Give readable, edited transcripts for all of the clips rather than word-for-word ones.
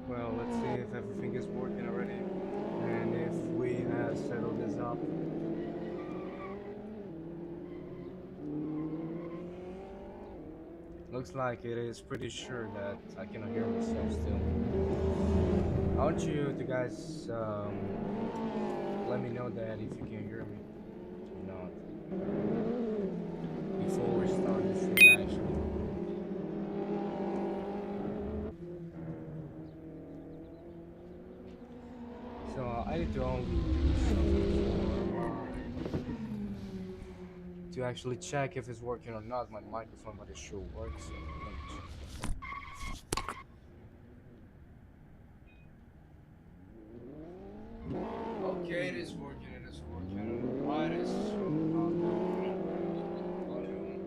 Well, let's see if everything is working already and if we have settled this up. Looks like it is pretty sure that I cannot hear myself still. I want you to guys let me know that if you can hear me or not before we start the stream actually. So I need to only do something to actually check if it's working or not. My microphone, but it sure works. So let me check. Okay, it is working. It is working. I don't know why it is not volume.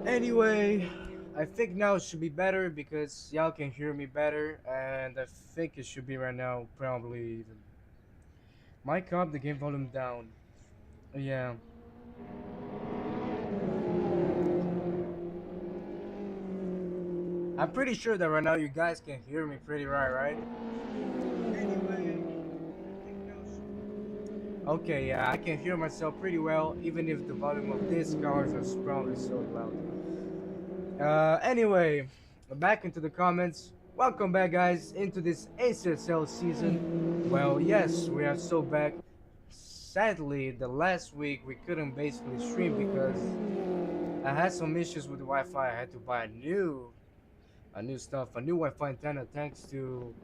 Anyway, I think now it should be better because y'all can hear me better, and I think it should be right now probably even. Mic up, the game volume down. Yeah. I'm pretty sure that right now you guys can hear me pretty right? Anyway, okay, yeah, I can hear myself pretty well, even if the volume of this cars is probably so loud. Anyway, back into the comments. Welcome back, guys, into this ACSL season. Well, yes, we are so back. Sadly, the last week we couldn't basically stream because I had some issues with the Wi-Fi. I had to buy a new stuff, a new Wi-Fi antenna, thanks to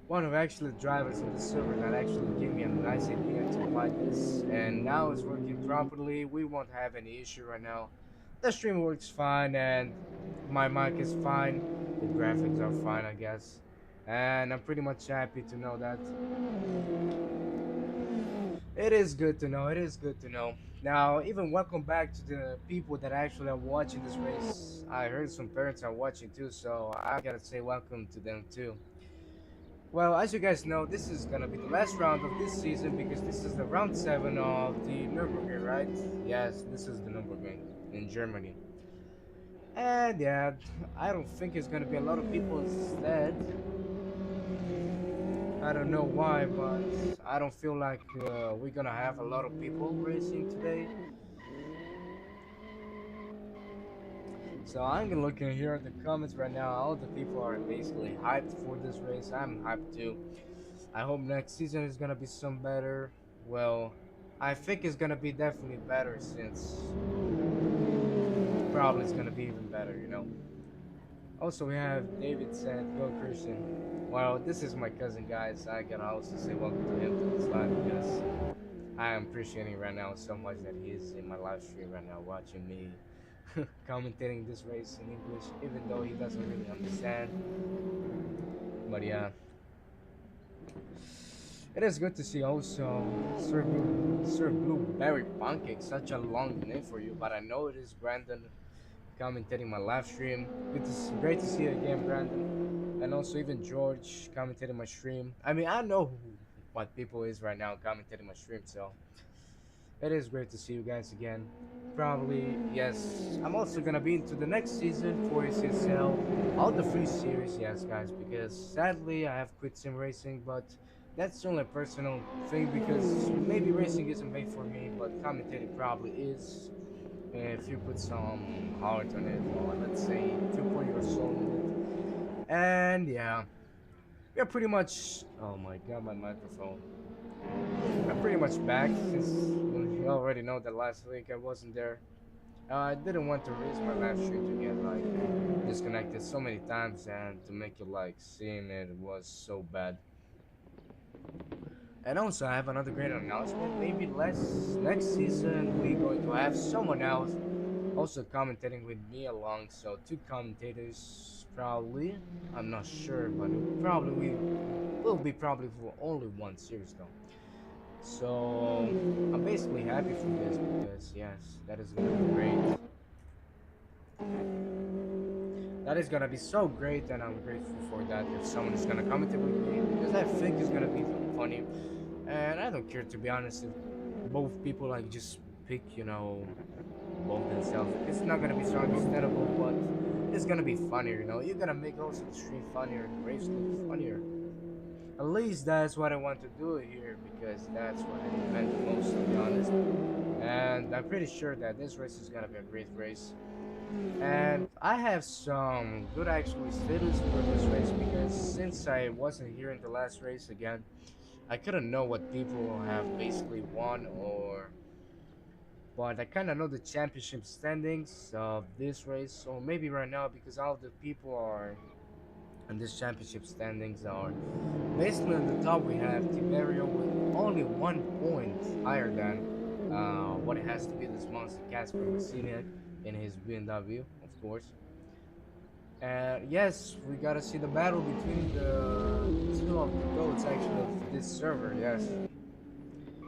one of actually the drivers in the server that actually gave me a nice idea to buy this, and now it's working properly. We won't have any issue right now. The stream works fine, and my mic is fine. The graphics are fine, I guess, and I'm pretty much happy to know that. It is good to know. It is good to know. Now, even welcome back to the people that actually are watching this race. I heard some parents are watching too, so I gotta say welcome to them too. Well, as you guys know, this is gonna be the last round of this season because this is the round 7 of the Nürburgring, right? Yes, this is the Nürburgring in Germany. And yeah, I don't think it's gonna be a lot of people instead. I don't know why, but I don't feel like we're gonna have a lot of people racing today. So I'm gonna look in here at the comments right now. All the people are basically hyped for this race. I'm hyped too. I hope next season is gonna be some better. Well, I think it's gonna be definitely better since probably it's gonna be even better, you know. Also, we have David said, "Go Christian." Well, this is my cousin, guys. I can also say welcome to him to this live because I am appreciating right now so much that he is in my live stream right now, watching me commentating this race in English, even though he doesn't really understand. But yeah. It is good to see also Sir Blueberry Pancake, such a long name for you, but I know it is Brandon commentating my live stream. Great to see you again, Brandon. And also even George commentating my stream. I mean, I know what people is right now commentating my stream, so it is great to see you guys again. Probably, yes, I'm also gonna be into the next season for ACSL, all the free series, yes, guys, because sadly I have quit sim racing, but that's only a personal thing because maybe racing isn't made for me, but commentating probably is. If you put some heart on it, or let's say if you put your soul in it, and yeah, we're pretty much. Oh my god, my microphone. I'm pretty much back since you already know that last week I wasn't there. I didn't want to risk my live stream to get like disconnected so many times and to make it like seeing it was so bad. And also, I have another great announcement. Maybe next season we're going to have someone else also commentating with me along. So two commentators probably. I'm not sure, but it probably we will be probably for only one series though. So I'm basically happy for this because yes, that is gonna be great. That is gonna be so great, and I'm grateful for that. If someone is gonna comment it with me, because I think it's gonna be funny, and I don't care to be honest if both people like just pick, both themselves. It's not gonna be so understandable, but it's gonna be funnier. You're gonna make also the stream funnier and the race look funnier. At least that's what I want to do here because that's what I meant the most, to be honest. And I'm pretty sure that this race is gonna be a great race. And I have some good actually status for this race because since I wasn't here in the last race again, I couldn't know what people have basically won or but I kind of know the championship standings of this race. So maybe right now because all the people are in this championship standings are basically on the top we have Tiberio with only 1 point higher than what it has to be this monster Casper Messina in his BMW, of course. And yes, we gotta see the battle between the two of the goats actually of this server, yes.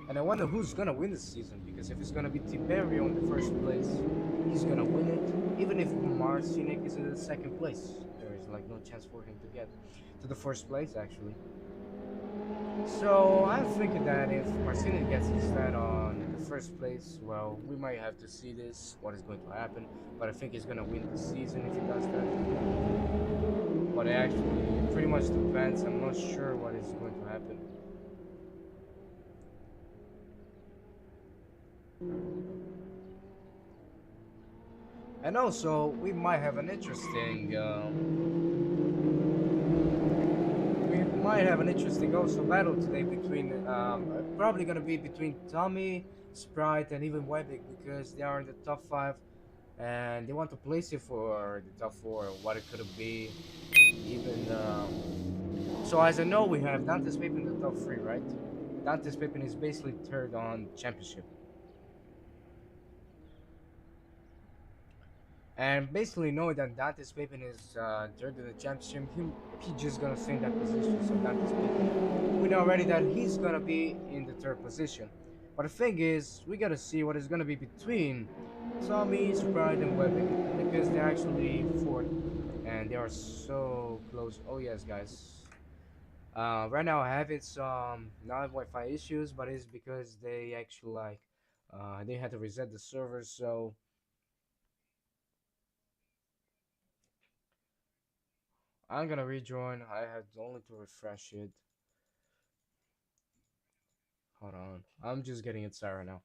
And I wonder who's gonna win this season because if it's gonna be Tiberio in the first place, he's gonna win it. Even if Marcinek is in the second place, there is like no chance for him to get to the first place actually. So I'm thinking that if Marcinek gets instead on the first place, well, we might have to see this, what is going to happen. But I think he's gonna win the season if he does that. But it actually pretty much depends. I'm not sure what is going to happen. And also, we might have an interesting, also battle today between, probably gonna be between Tommy, Sprite, and even Webic because they are in the top five, and they want to place it for the top four. What it could be, even. So as I know, we have Dante's Paper in the top three, right? Dante's Paper is basically third on championship. And basically knowing that Dante's Pippin is third in the championship, he just gonna stay in that position. So Dante's Pippin, we know already that he's gonna be in the third position. But the thing is, we gotta see what is gonna be between Tommy, Sprite, and Webbing because they're actually fourth, and they are so close. Oh yes, guys. Right now I having some not Wi-Fi issues, but it's because they actually like they had to reset the server, so I'm gonna rejoin. I have only to refresh it. Hold on. I'm just getting it set right now.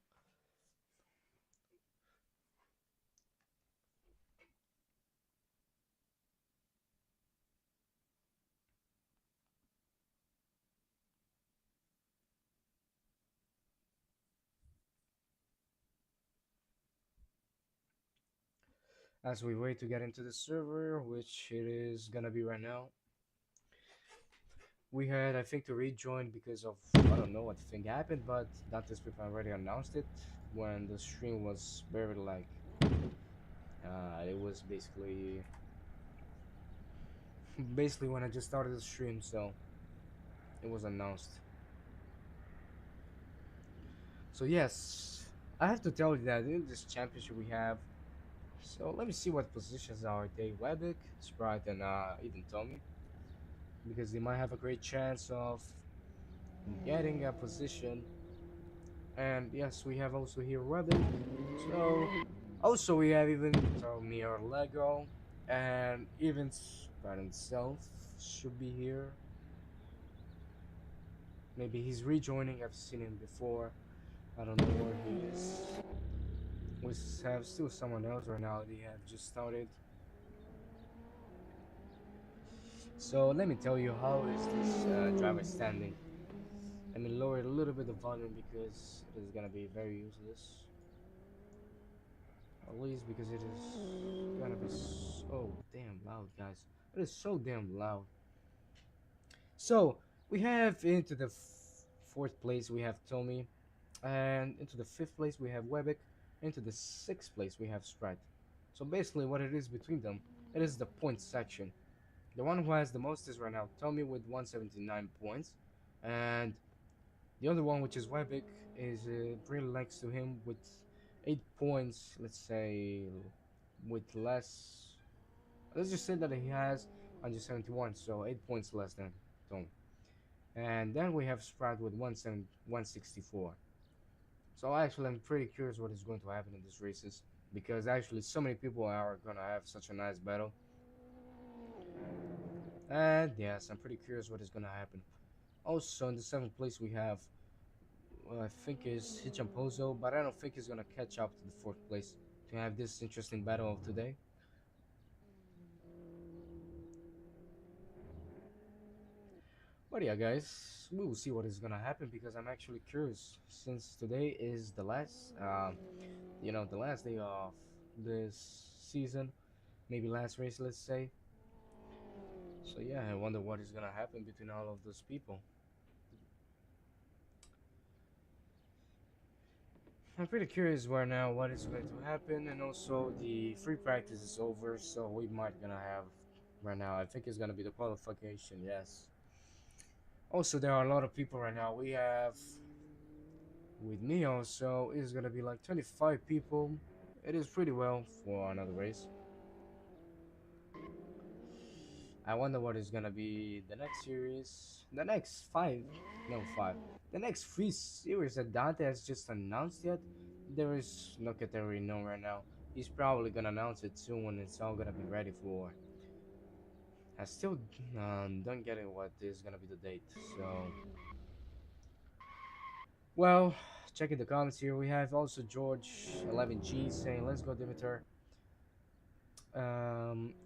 As we wait to get into the server, which it is gonna be right now. We had, I think, to rejoin because of I don't know what thing happened, but Dante's people already announced it when the stream was very like it was basically when I just started the stream, so it was announced. So yes, I have to tell you that in this championship we have. So let me see what positions are they. Webic, Sprite, and even Tommy, because they might have a great chance of getting a position. And yes, we have also here Webic. So also we have even Tommy or Lego, and even Sprite himself should be here. Maybe he's rejoining. I've seen him before. I don't know where he is. We have still someone else right now. They have just started. So let me tell you how is this driver standing. Let me lower it a little bit the volume because it is gonna be very useless. At least because it is gonna be so damn loud, guys. It is so damn loud. So we have into the fourth place we have Tommy, and into the fifth place we have Webic, into the sixth place we have Sprite. So basically, what it is between them, it is the point section. The one who has the most is right now Tommy with 179 points, and the other one, which is Webic, is pretty next to him with 8 points, let's say, with less. Let's just say that he has 171, so 8 points less than Tom. And then we have Sprite with 164. So actually, I'm pretty curious what is going to happen in these races because actually, so many people are gonna have such a nice battle. And yes, I'm pretty curious what is gonna happen. Also, in the seventh place, we have I think is Hichampozo, but I don't think he's gonna catch up to the fourth place to have this interesting battle of today. But yeah, guys, we will see what is gonna happen because I'm actually curious since today is the last, the last day of this season, maybe last race, let's say. So yeah, I wonder what is gonna happen between all of those people. I'm pretty curious right now what is going to happen, and also the free practice is over, so we might gonna have right now. I think it's gonna be the qualification. Yes. Also, there are a lot of people right now. We have with me also is gonna be like 25 people. It is pretty well for another race. I wonder what is gonna be the next series, the next five, no five, the next three series that Dante has just announced yet. There is no category known right now. He's probably gonna announce it soon when it's all gonna be ready for. I still don't get it what is gonna be the date. So, well, checking the comments here, we have also George 11G saying, "Let's go, Dimitar."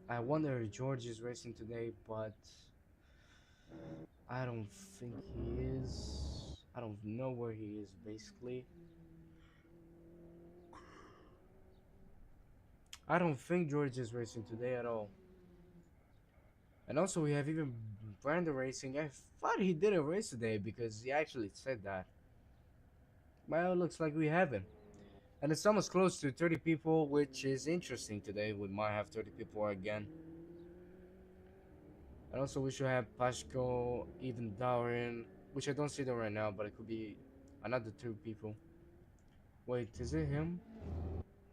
I wonder if George is racing today, but I don't think he is. I don't know where he is basically. I don't think George is racing today at all. And also we have even Brandon racing. I thought he didn't race today because he actually said that. Well, it looks like we haven't. And it's almost close to 30 people, which is interesting today. We might have 30 people again. And also we should have Pashko, even Darren, which I don't see them right now, but it could be another two people. Wait, is it him?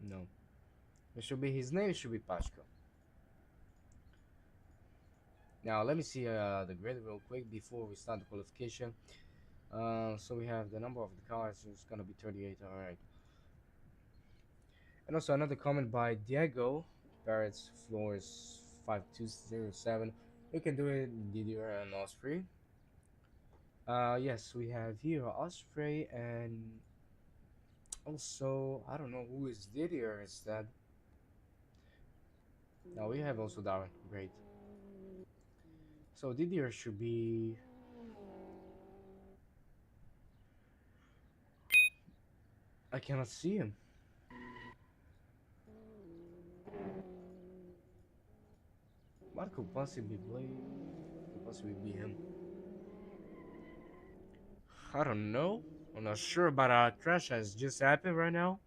No. It should be his name. It should be Pashko. Now let me see the grid real quick before we start the qualification. So we have the number of the cars is gonna be 38. All right. And also another comment by Diego Barrett's floors 5207. We can do it Didier and Osprey. Yes, we have here Osprey and also I don't know who is Didier instead. Now we have also Darwin. Great. So Didier should be. I cannot see him. What could possibly play? Could possibly be him? I don't know. I'm not sure, but a crash has just happened right now.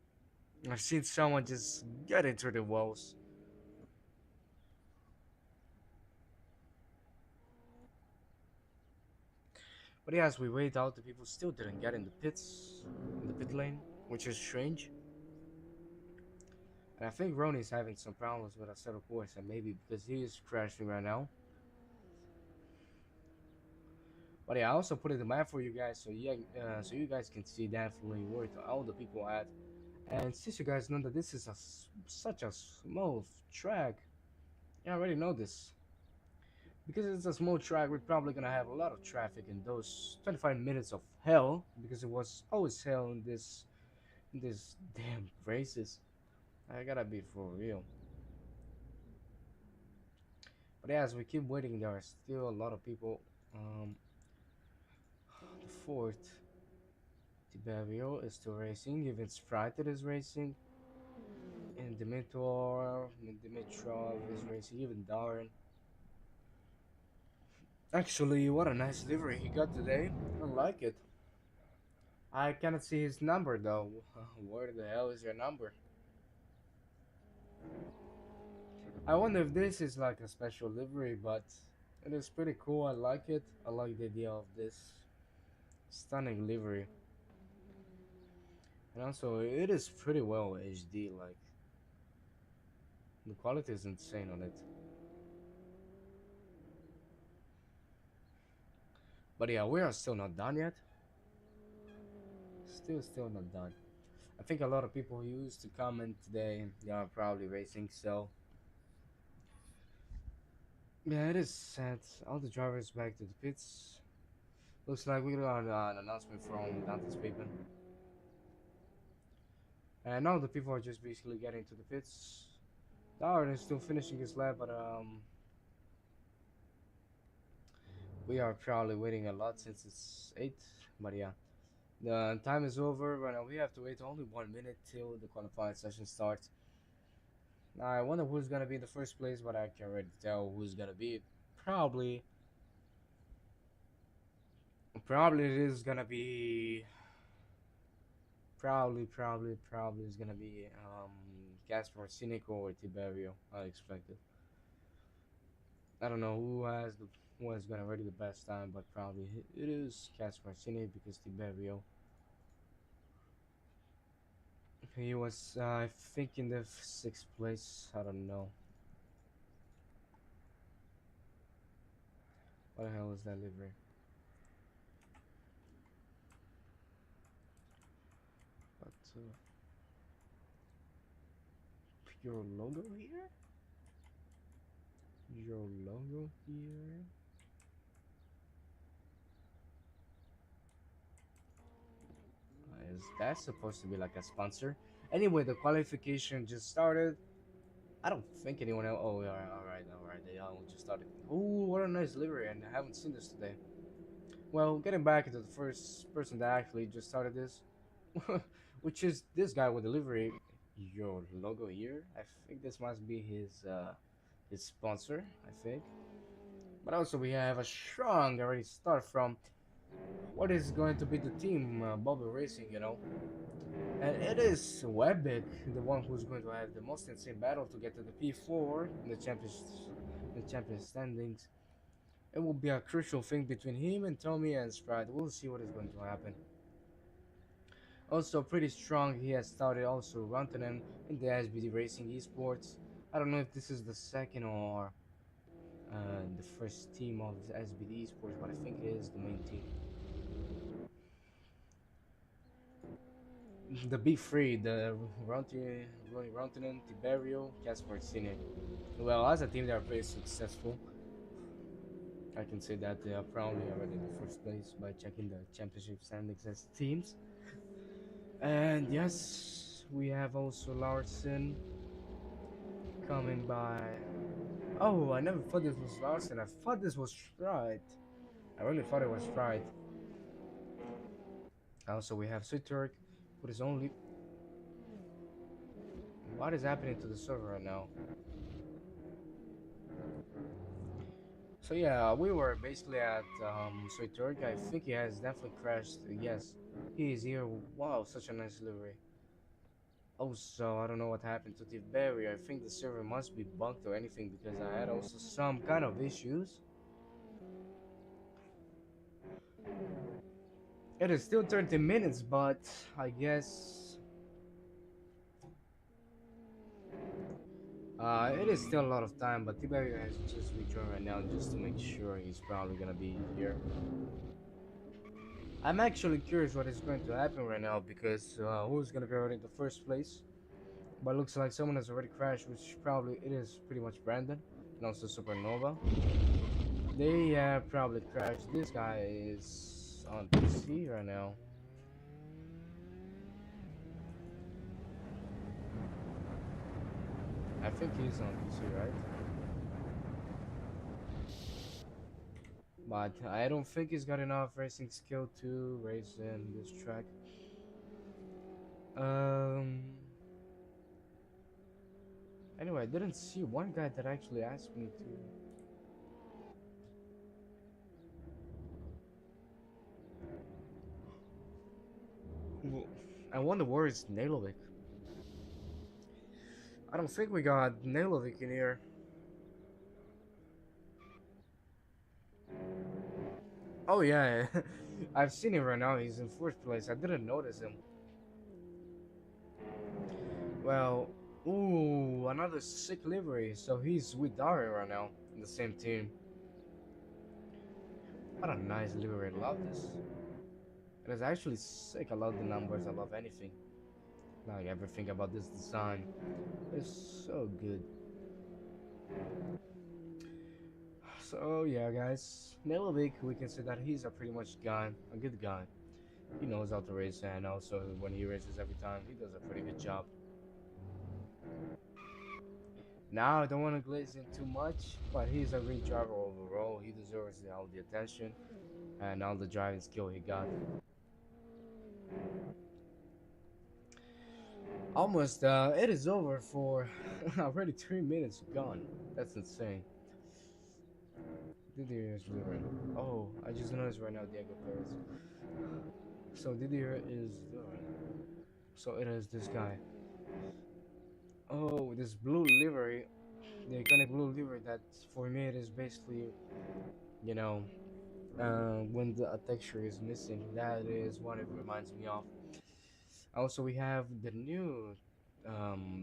I've seen someone just get into the walls. But yeah, as we wait out, the people still didn't get in the pits, in the pit lane, which is strange. And I think Ronnie's having some problems with Assetto Corsa, maybe because he is crashing right now. But yeah, I also put in the map for you guys, so yeah, so you guys can see definitely where all the people are at. And since you guys know that this is such a smooth track, yeah, I already know this. Because it's a small track, we're probably gonna have a lot of traffic in those 25 minutes of hell, because it was always hell in this damn races. I gotta be for real. But yeah, as we keep waiting, there are still a lot of people. The fourth, Tiberio is still racing, even Sprite is racing, and Dimitrov is racing, even Darren. Actually, what a nice livery he got today. I like it. I cannot see his number though. Where the hell is your number? I wonder if this is like a special livery, but it is pretty cool. I like it. I like the idea of this stunning livery. And also, it is pretty well HD. Like, the quality is insane on it. But yeah, we are still not done yet. Still not done. I think a lot of people who used to comment today, they are probably racing, so yeah, it is sad. All the drivers back to the pits. Looks like we got an announcement from Dante's Pavement. And now the people are just basically getting to the pits. Darwin is still finishing his lap, but we are probably waiting a lot since it's 8. But yeah, the time is over. Right now we have to wait only 1 minute till the qualifying session starts. Now I wonder who's gonna be in the first place, but I can already tell who's gonna be. Probably, probably it is gonna be. Probably is gonna be Gaspar Sinico or Tiberio. I expect it. I don't know who has gonna ready the best time, but probably it is Gaspar Sinico because Tiberio. He was I think in the sixth place. I don't know. What the hell is that livery? But your logo here? Your logo here? Is that supposed to be like a sponsor? Anyway, the qualification just started. I don't think anyone else. Oh, all right. They all just started. Oh, what a nice livery, and I haven't seen this today. Well, getting back into the first person that actually just started this, which is this guy with the livery. Your logo here. I think this must be his sponsor. I think. But also we have a strong already start from what is going to be the team Bubble Racing. And it is Webic, the one who's going to have the most insane battle to get to the P4 in the champion standings. It will be a crucial thing between him and Tommy and Sprite. We'll see what is going to happen. Also pretty strong, he has started also Rantanen in the SBD Racing Esports. I don't know if this is the second or the first team of the SBD Esports, but I think it is the main team. The big three, the Rantanen, Tiberio, Casper Cine. Well, as a team, they are very successful. I can say that they are probably already in the first place by checking the championship standings as teams. And yes, we have also Larson coming by. Oh, I never thought this was Larson. I thought this was Stride. I really thought it was Stride. Also, we have Suturk with his only. What is happening to the server right now? So yeah, we were basically at Suturk. I think he has definitely crashed. Yes, he is here. Wow, such a nice livery. Also, I don't know what happened to the barrier. I think the server must be bugged or anything because I had also some kind of issues. It is still 30 minutes, but I guess it is still a lot of time. But Tiberio has just rejoined right now just to make sure he's probably gonna be here. I'm actually curious what is going to happen right now because who's gonna be out in the first place? But it looks like someone has already crashed, which probably it is pretty much Brandon and also Supernova. They probably crashed. This guy is on PC right now. I think he's on PC, right? But I don't think he's got enough racing skill to race in this track. Um. Anyway, I didn't see one guy that actually asked me to. I wonder where is Nailovic. I don't think we got Nailovic in here. Oh yeah, I've seen him right now. He's in fourth place. I didn't notice him. Well, ooh, another sick livery. So he's with Dario right now in the same team. What a nice livery. I love this. It is actually sick. I love the numbers. I love anything. Like everything about this design. It's so good. So yeah, guys. Milovic, we can say that he's a pretty much guy, a good guy. He knows how to race, and also when he races every time, he does a pretty good job. Now I don't want to glaze in too much, but he's a great driver overall. He deserves all the attention and all the driving skill he got. Almost, it is over for already 3 minutes gone. That's insane. Didier is delivering. Oh, I just noticed right now Diego Perez. So Didier is delivering. So it is this guy. Oh, this blue livery, the iconic blue livery that for me it is basically, you know, when the texture is missing. That is what it reminds me of. Also, we have the new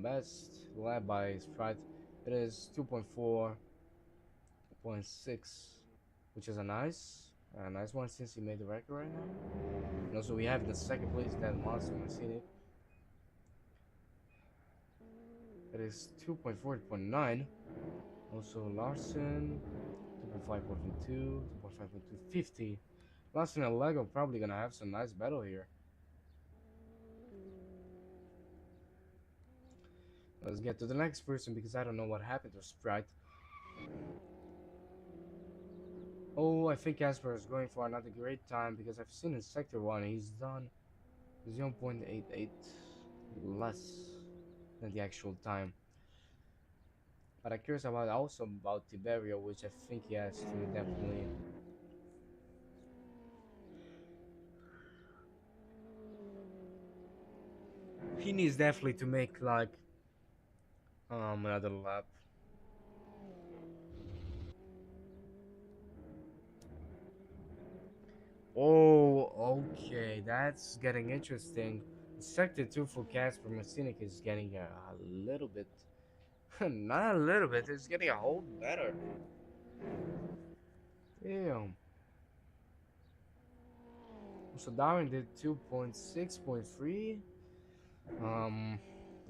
best lab by Sprite. It is 2.4.6, which is a nice one since he made the record right now. And also, we have the second place that Monster Machine. It is 2.4.9. Also, Larson 2.5.2, 2.5.250. Larson and Lego probably gonna have some nice battle here. Let's get to the next person because I don't know what happened to Sprite. Oh, I think Casper is going for another great time because I've seen in Sector 1 he's done 0.88 less than the actual time. But I'm curious about also about Tiberio, which I think he has to definitely. He needs definitely to make like another lap. Oh, okay, that's getting interesting. Sector 2 for Casper Masinik is getting a little bit, not a little bit, it's getting a whole better. Damn. So Darwin did 2.6.3. Um,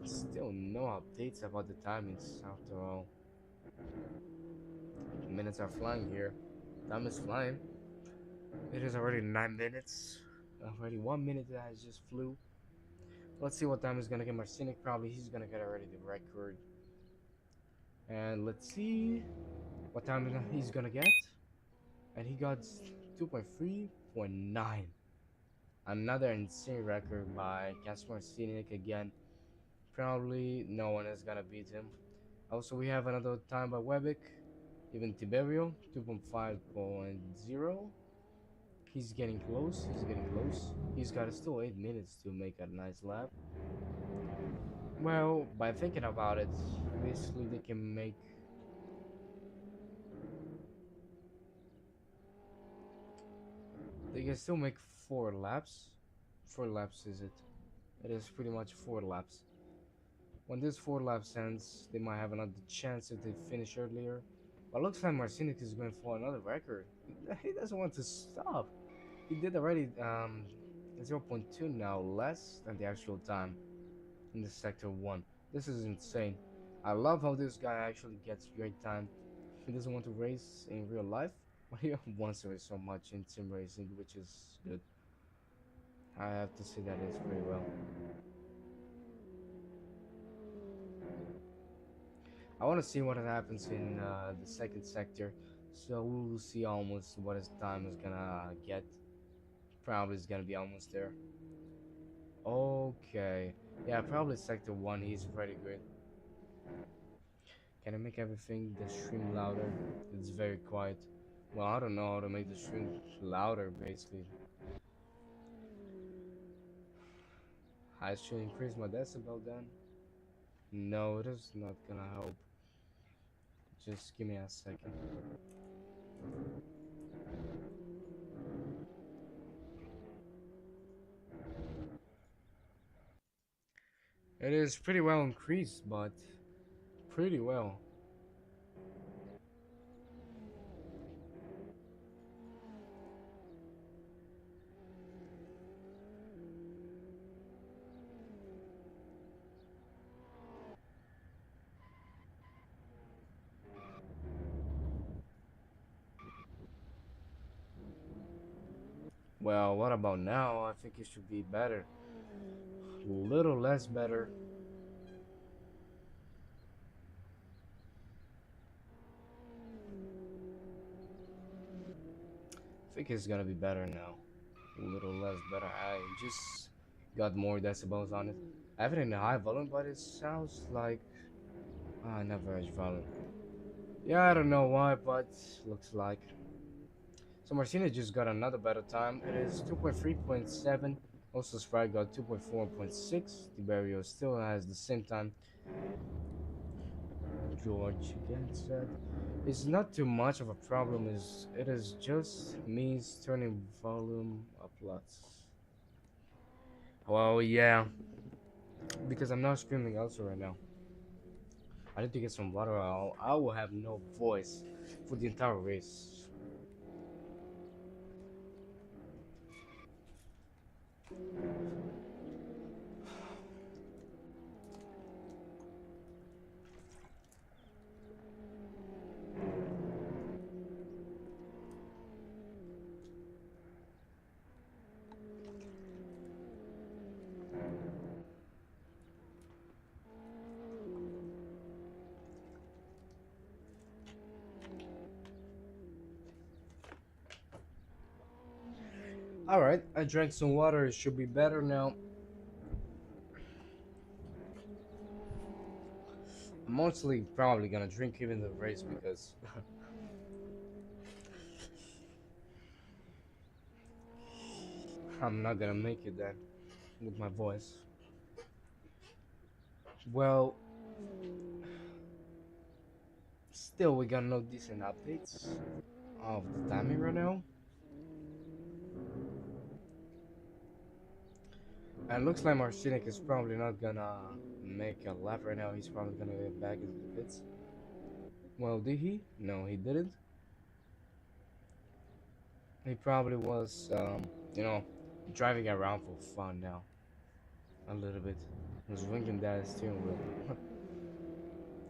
Still no updates about the timings after all. Minutes are flying here. Time is flying. It is already 9 minutes. Already 1 minute that has just flew. Let's see what time is gonna get Marcinic. Probably he's gonna get already the record. And let's see what time he's gonna get. And he got 2.3.9. Another insane record by Casper Marcinic again. Probably no one is gonna beat him. Also, we have another time by Webic. Even Tiberio, 2.5.0. He's getting close. He's getting close. He's got still 8 minutes to make a nice lap. Well, by thinking about it, basically they can make. They can still make 4 laps. 4 laps is it? It is pretty much 4 laps. When this 4 laps ends, they might have another chance if they finish earlier. But looks like Marcinic is going for another record. He doesn't want to stop. He did already 0.2 now, less than the actual time in the Sector 1. This is insane. I love how this guy actually gets great time. He doesn't want to race in real life, but he wants to race so much in sim racing, which is good. I have to say that is pretty well. I want to see what happens in the second sector, so we will see almost what his time is gonna get. Probably is gonna be almost there. Okay, yeah, probably sector 1. He's pretty good. Can I make everything the stream louder? It's very quiet. Well, I don't know how to make the stream louder, basically. I should increase my decibel then. No, it is not gonna help. Just give me a second. It is pretty well increased, but pretty well. Well, what about now? I think it should be better. A little less better. I think it's gonna be better now. A little less better. I just got more decibels on it. I have it in high volume, but it sounds like not very volume. Yeah, I don't know why, but looks like. So Marcina just got another better time. It is 2.3.7. Also Sprite got 2.4.6. Tiberio still has the same time. George again said, "It's not too much of a problem. Is it is just means turning volume up lots." Well, yeah, because I'm not screaming also right now. I need to get some water. I will have no voice for the entire race. All right, I drank some water. It should be better now. I'm mostly probably gonna drink even the race because I'm not gonna make it then with my voice. Well, still we got no decent updates of the timing right now. And it looks like Marcinic is probably not gonna make a lap right now. He's probably gonna get back into the pits. Well, did he? No, he didn't. He probably was, you know, driving around for fun now. A little bit. He was winking that steering wheel.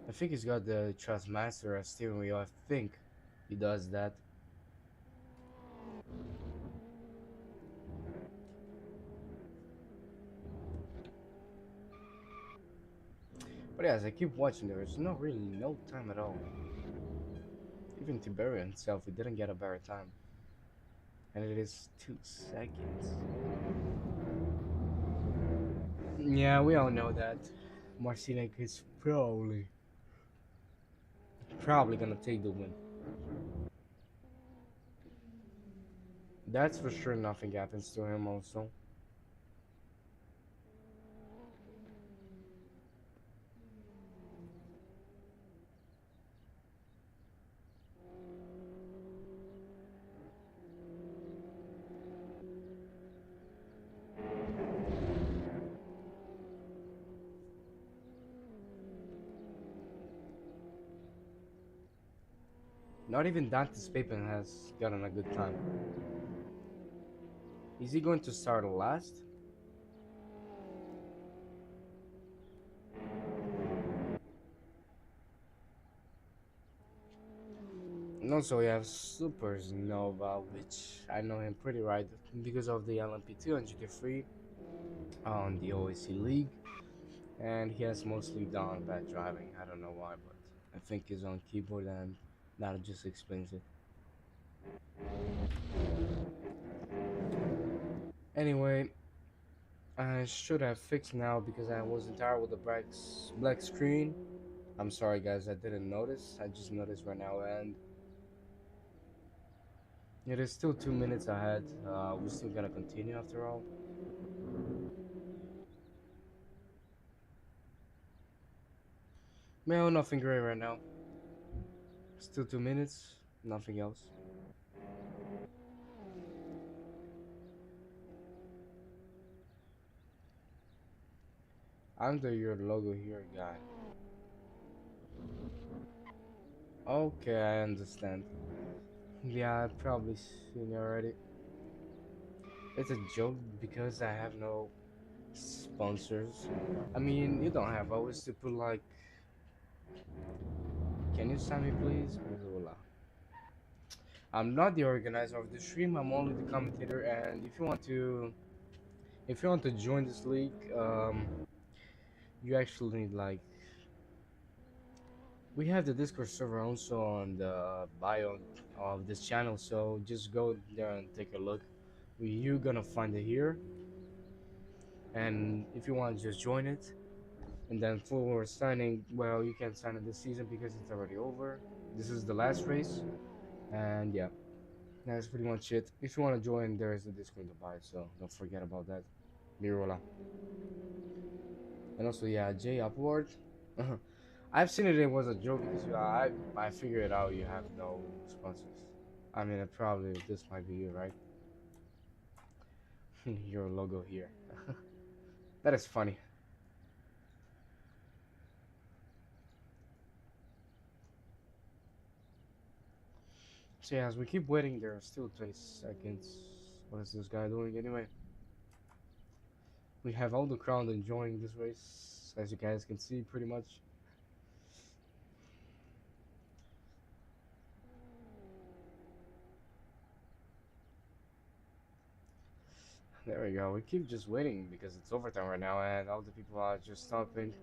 I think he's got the Trustmaster as steering wheel. I think he does that. But yeah, as I keep watching, there is no really no time at all. Even Tiberio himself, he didn't get a better time. And it is 2 seconds. Yeah, we all know that Marcinek is probably gonna take the win. That's for sure. Nothing happens to him also. Not even Dante's Papin has gotten a good time. Is he going to start last? And also we have Supernova, which I know him pretty right because of the LMP2 and GT3 on the OAC League. And he has mostly done bad driving. I don't know why, but I think he's on keyboard and that just explains it. Anyway, I should have fixed now because I wasn't tired with the black screen. I'm sorry guys, I didn't notice. I just noticed right now, and it is still 2 minutes ahead. We're still gonna continue after all. No, nothing great right now. Still 2 minutes, nothing else. Under your logo here, guy. Okay, I understand. Yeah, I've probably seen it already. It's a joke because I have no sponsors. I mean, you don't have always to put like, can you sign me please? Hola. I'm not the organizer of the stream. I'm only the commentator. And if you want to join this league, you actually need like we have the Discord server also on the bio of this channel. So just go there and take a look. You're gonna find it here. And if you want to just join it, and then for signing, well, you can sign it this season because it's already over. This is the last race, and yeah, that's pretty much it. If you want to join, there is a Discord to buy, so don't forget about that. Mirola. And also, yeah, J Upward. I've seen it was a joke because I figured out you have no sponsors. I mean, probably this might be you, right? Your logo here. That is funny. So yeah, as we keep waiting, there are still 20 seconds. What is this guy doing anyway? We have all the crowd enjoying this race, as you guys can see, pretty much. There we go. We keep just waiting because it's overtime right now, and all the people are just stopping.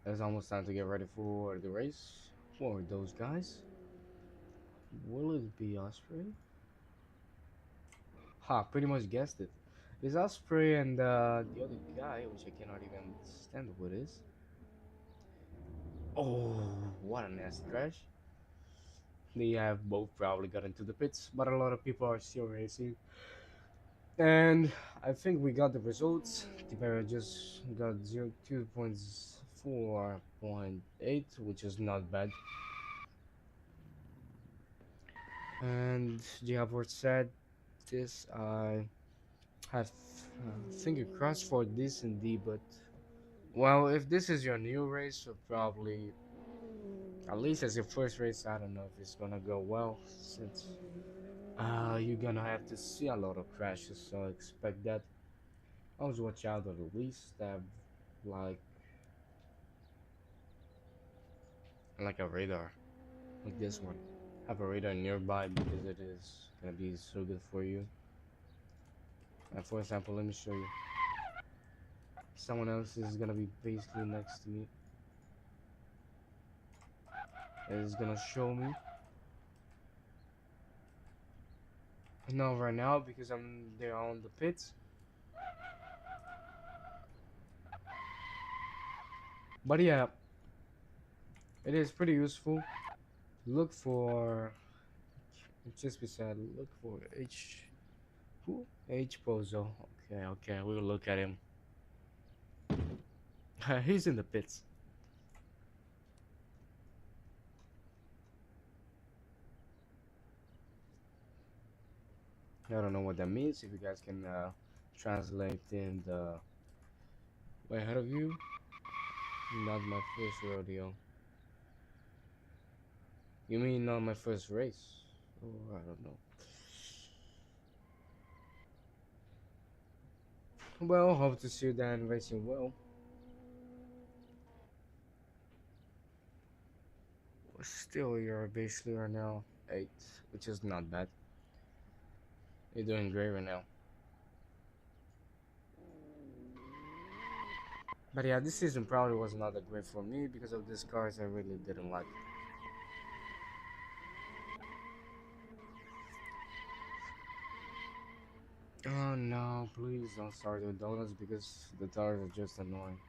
It's almost time to get ready for the race. For those guys, will it be Osprey? Ha! Pretty much guessed it. It's Osprey and the other guy, which I cannot even understand what it is. Oh, what a nasty crash! They have both probably got into the pits, but a lot of people are still racing. And I think we got the results. Tibera just got 2.4.8, which is not bad. And the upward said this, I have finger crossed for this indeed, but well, if this is your new race, so probably at least as your first race, I don't know if it's gonna go well since you're gonna have to see a lot of crashes, so expect that. Always watch out of the least have like a radar like this one. Have a radar nearby because it is gonna be so good for you. And for example, let me show you. Someone else is gonna be basically next to me. It is gonna show me. No, right now because I'm there on the pits. But yeah, it is pretty useful. Look for just beside. Look for H. Who? H Pozo. Okay, okay, we'll look at him. He's in the pits. I don't know what that means. If you guys can translate in the way ahead of you. Not my first rodeo. You mean not my first race? Oh, I don't know. Well, hope to see you then racing well. Still, you're basically right now 8, which is not bad. You're doing great right now. But yeah, this season probably was not that great for me because of these cars I really didn't like. Oh no, please don't start with donuts because the tires are just annoying.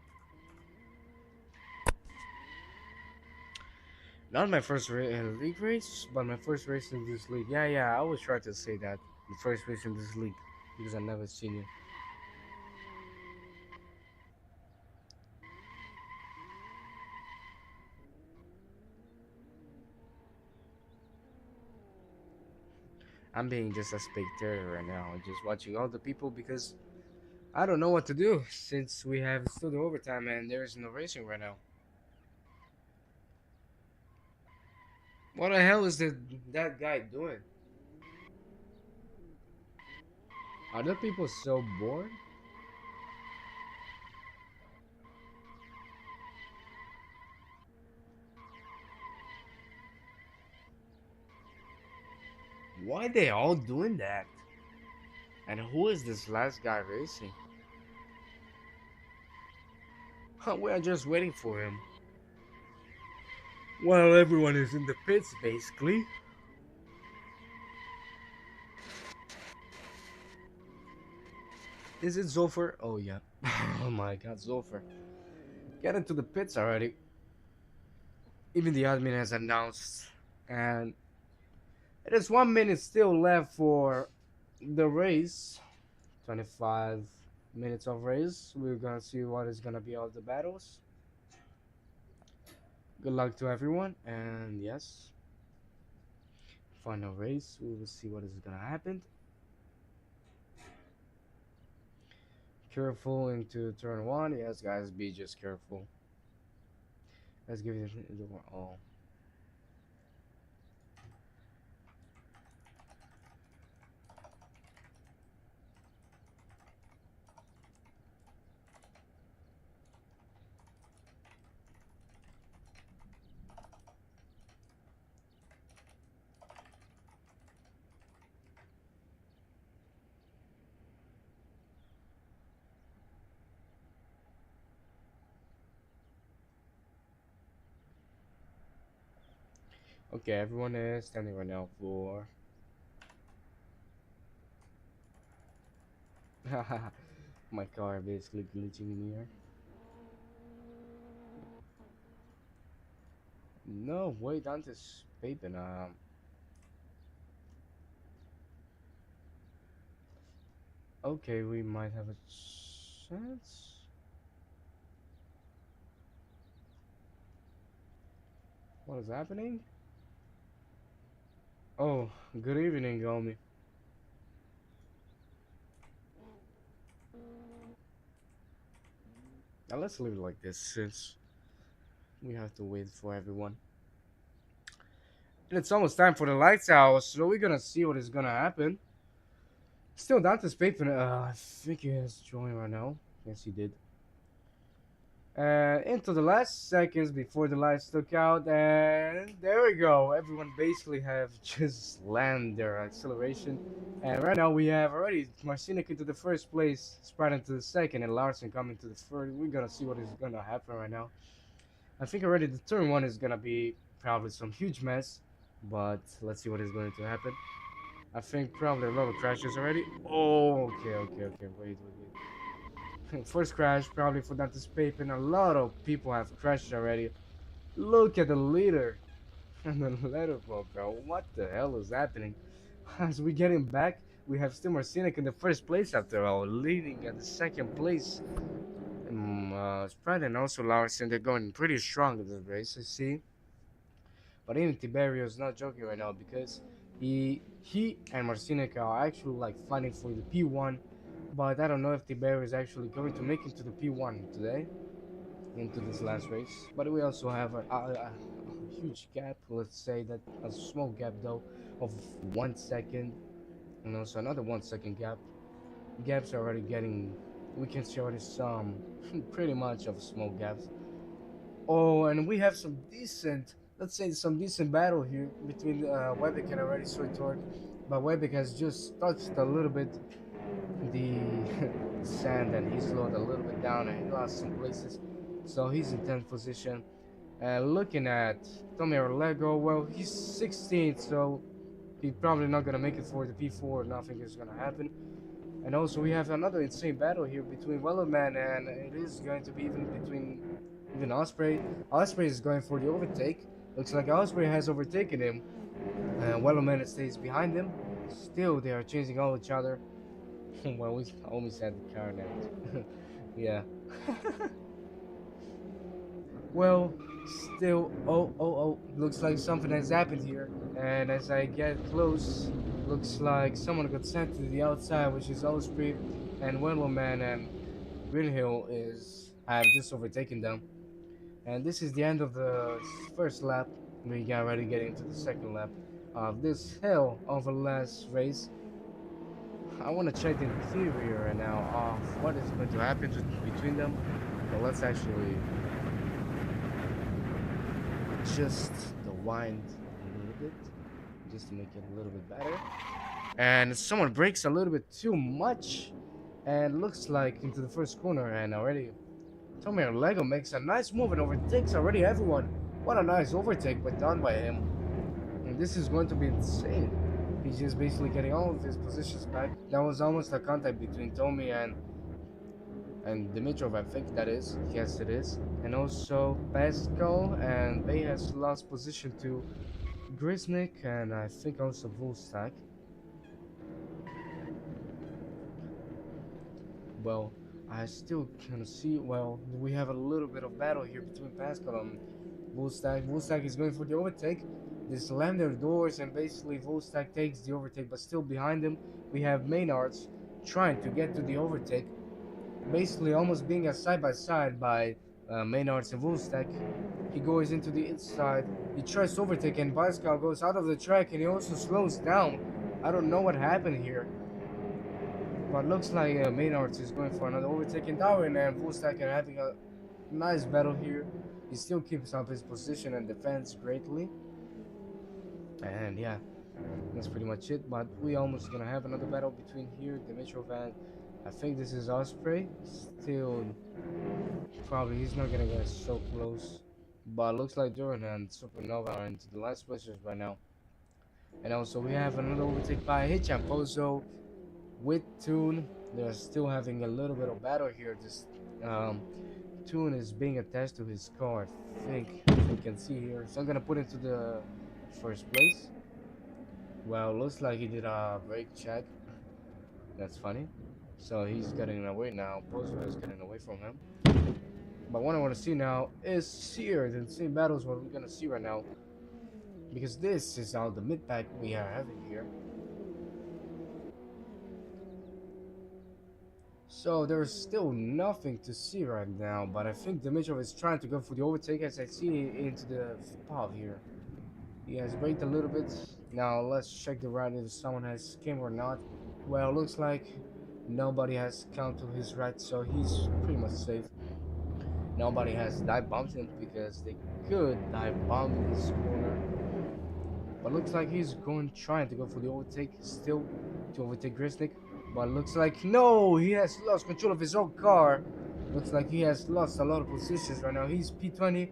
Not my first league race, but my first race in this league. Yeah, yeah, I always try to say that. The first race in this league because I never seen you. I'm being just a spectator right now, just watching all the people because I don't know what to do since we have still the overtime and there is no racing right now. What the hell is that guy doing? Are the people so bored? Why they all doing that? And who is this last guy racing? We are just waiting for him. While everyone is in the pits, basically. Is it Zolfer? Oh yeah. Oh my god, Zolfer. Get into the pits already. Even the admin has announced. And it is 1 minute still left for the race. 25 minutes of race. We're gonna see what is gonna be all the battles. Good luck to everyone, and yes, final race. We will see what is gonna happen. Careful into turn one. Yes, guys, be just careful. Let's give it the one. Oh, okay. Everyone is standing right now for. My car basically glitching in here. No, wait, on this paper. Okay, we might have a chance. What is happening? Oh, good evening, Gomi. Now let's leave it like this since we have to wait for everyone. And it's almost time for the lights out, so we're gonna see what is gonna happen. Still Dante's paper. I think he has joined right now. Yes, he did. Into the last seconds before the lights took out, and there we go. Everyone basically have just landed their acceleration, and right now we have already Marcinek into the first place, Sprite into the second, and Larson coming to the third. We're gonna see what is gonna happen right now. I think already the turn one is gonna be probably some huge mess, but let's see what is going to happen. I think probably a lot of crashes already. Oh, okay. Wait. First crash probably for Dante's Paper, and a lot of people have crashed already. Look at the leader and the leaderboard, bro. What the hell is happening? As we getting back, we have still Marcinek in the first place after all, leading at the second place. Sprite and also Larson, they're going pretty strong in this race, I see. But even Tiberio is not joking right now because he and Marcinek are actually like fighting for the P1, but I don't know if Tiberio is actually going to make it to the P1 today into this last race. But we also have a huge gap, let's say that a small gap though of 1 second, and also another 1 second gap. Gaps are already getting, we can see already some pretty much of small gaps. Oh, and we have some decent, let's say some decent battle here between Webic and already Soy Torque, but Webic has just touched a little bit the sand and he slowed a little bit down and he lost some places, so he's in 10th position. Looking at Tommy Orlego, well, he's 16th, so he's probably not gonna make it for the P4. Nothing is gonna happen. And also we have another insane battle here between Wellerman, and it is going to be even Osprey. Osprey is going for the overtake. Looks like Osprey has overtaken him. Wellerman stays behind him. Still, they are chasing all each other. Well, we almost had the car now. Yeah. Well, still, oh, looks like something has happened here. And as I get close, looks like someone got sent to the outside, which is Osprey and Wendelman, and Greenhill I have just overtaken them. And this is the end of the first lap. We got ready to get into the second lap of this hell of a last race. I want to check the interior right now of what is going to happen between them. But let's actually just the wind a little bit. just to make it a little bit better. And someone brakes a little bit too much, and looks like into the first corner, and already Tommy Lego makes a nice move and overtakes already everyone. What a nice overtake, but done by him. And this is going to be insane. He's just basically getting all of his positions back. That was almost a contact between Tommy and Dimitrov, I think that is. Yes, it is. And also Pascal, and Bay has lost position to Grisnik, and I think also Volstagg. Well, I still can see, well, we have a little bit of battle here between Pascal and Volstagg. Volstagg is going for the overtake. They slam their doors, and basically Volstagg takes the overtake, but still behind him we have Maynards trying to get to the overtake. Basically almost being a side-by-side by Maynards and Volstagg. He goes into the inside, he tries to overtake, and Pascal goes out of the track, and he also slows down. I don't know what happened here. But looks like Maynards is going for another overtake, and Darwin and Volstagg are having a nice battle here. He still keeps up his position and defends greatly. And yeah, that's pretty much it. But we almost gonna have another battle between here, Dimitrov and I think this is Osprey. Still, probably he's not gonna get so close. But looks like Duran and Supernova are into the last positions right now. And also we have another overtake by Hitch and Pozo with Toon. They're still having a little bit of battle here. This Toon is being attached to his car, I think, as you can see here. So I'm gonna put it to the first place. Well, looks like he did a brake check. That's funny. So he's getting away now. Pozo is getting away from him. But what I want to see now is here the same battles what we're gonna see right now. Because this is all the mid pack we are having here. So there's still nothing to see right now, but I think Dimitrov is trying to go for the overtake as I see into the pub here. He has braked a little bit. Now let's check the right if someone has came or not. Well, looks like nobody has come to his right, so he's pretty much safe. Nobody has dive bombed him because they could dive bomb in this corner. But looks like he's trying to go for the overtake still to overtake Grisnik. But looks like no, he has lost control of his own car. Looks like he has lost a lot of positions right now. He's P20,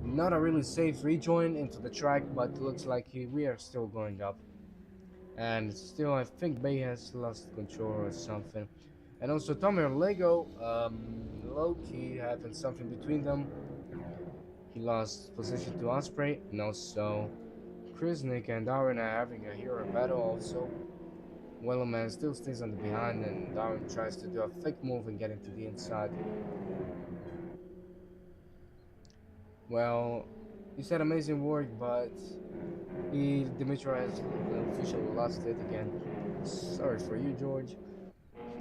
not a really safe rejoin into the track, but looks like we are still going up. And still, I think Bay has lost control or something. And also Tommy and Lego, low-key happened something between them. He lost position to Osprey, and also Krisnik and Darwin are having a hero battle also. Wellerman still stays on the behind, and Darwin tries to do a fake move and get into the inside. Well, he said amazing work, but Dimitrov has officially lost it again. Sorry for you, George.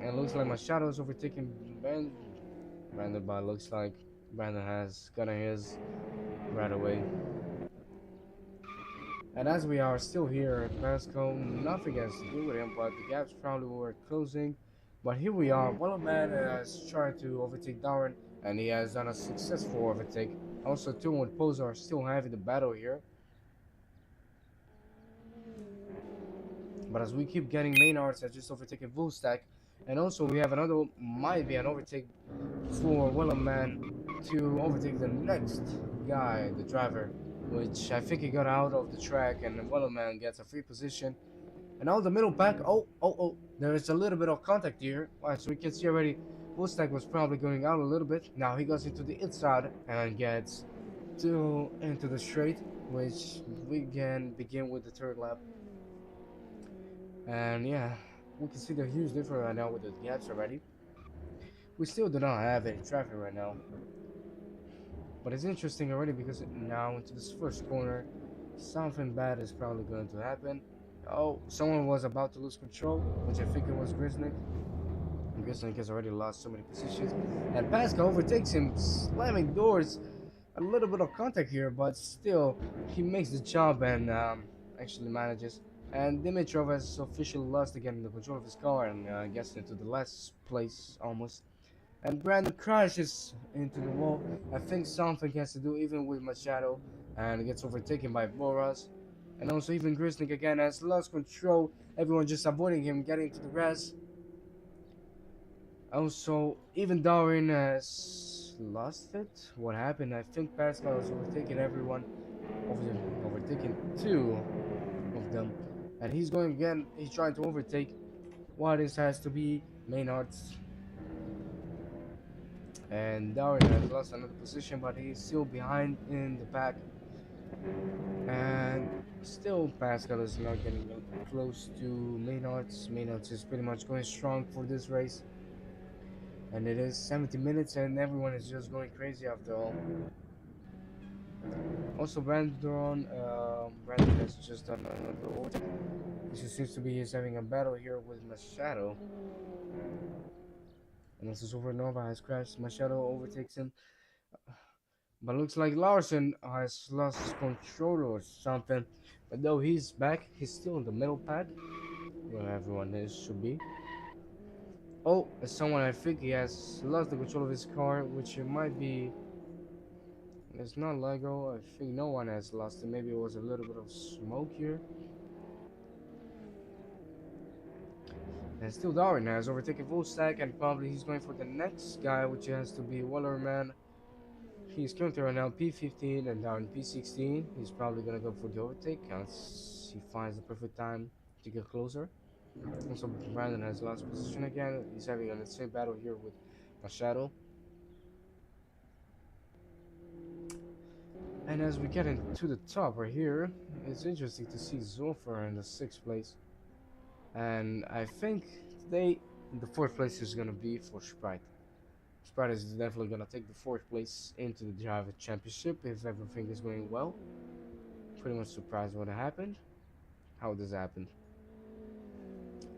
And it looks like Machado is overtaking Brandon, but looks like Brandon has gotten his right away. And as we are still here at Pascal, nothing has to do with him, but the gaps probably were closing. But here we are. Wellerman has tried to overtake Darwin, and he has done a successful overtake. Also, Toon and Pozo are still having the battle here. But as we keep getting Maynards has just overtaken Volstagg, and also we have another, might be an overtake for Wellerman to overtake the next guy, the driver, which I think he got out of the track, and Wellerman gets a free position. And all the middle pack, oh, there is a little bit of contact here. Alright, so we can see already Volstagg was probably going out a little bit. Now he goes into the inside and gets into the straight, which we can begin with the third lap. And yeah, we can see the huge difference right now with the gaps already. We still do not have any traffic right now. But it's interesting already because now into this first corner, something bad is probably going to happen. Oh, someone was about to lose control, which I think it was Grisnik. Grisnik has already lost so many positions. And Pascal overtakes him, slamming doors. A little bit of contact here, but still, he makes the job and actually manages. And Dimitrov has officially lost again the control of his car and gets into the last place almost. And Brandon crashes into the wall. I think something has to do even with Machado and gets overtaken by Boras. And also even Grisnik again has lost control. Everyone just avoiding him getting to the grass. Also, even Darwin has lost it. What happened? I think Pascal was overtaking everyone, overtaking two of them, and he's going again. He's trying to overtake. What this has to be Maynard's, and Darwin has lost another position, but he's still behind in the pack. And still, Pascal is not getting close to Maynard's. Maynard's is pretty much going strong for this race. And it is 70 minutes and everyone is just going crazy after all. Also Brandon has just done another overtake. He seems to be having a battle here with Machado. And also Supernova has crashed. Machado overtakes him. But looks like Larson has lost control or something. But though he's back, he's still in the middle pad. Where everyone is should be. Oh, someone I think he has lost the control of his car, which it might be. It's not Lego. I think no one has lost it. Maybe it was a little bit of smoke here. And still Darwin has overtaken full stack, and probably he's going for the next guy, which has to be Wellerman. He's currently right now P15 and Darwin P16. He's probably gonna go for the overtake once he finds the perfect time to get closer. Also, Brandon has lost position again. He's having an insane battle here with Machado. And as we get into the top right here, it's interesting to see Zulfer in the 6th place. And I think today the 4th place is gonna be for Sprite. Sprite is definitely gonna take the 4th place into the Driver Championship if everything is going well. Pretty much surprised what happened. How this happened.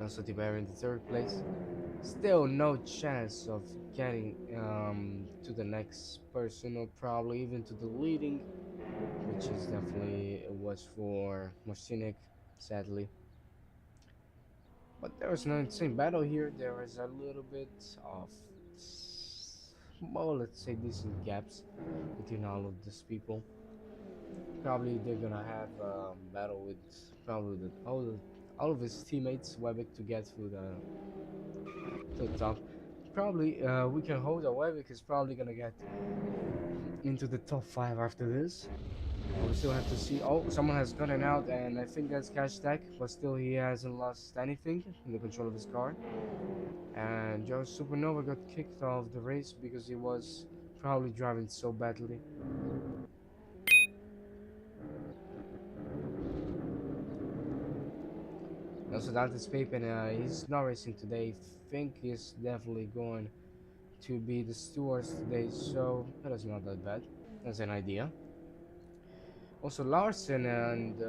Also Tiber in the 3rd place. Still no chance of getting to the next person or probably even to the leading, which is definitely was for Mosinik, sadly. But there was no insane battle here. There was a little bit of small, let's say, decent gaps between all of these people. Probably they're gonna have battle with probably all of his teammates, Webic, to get through to the top. Probably we can hold that Webic is probably gonna get into the top 5 after this. We still have to see. Oh, someone has gotten out, and I think that's Cash Tech, but still he hasn't lost anything in the control of his car. And Joe Supernova got kicked off the race because he was probably driving so badly. Also, Dante's Papin, he's not racing today. Think he's definitely going to be the stewards today, so that is not that bad. That's an idea. Also, Larson and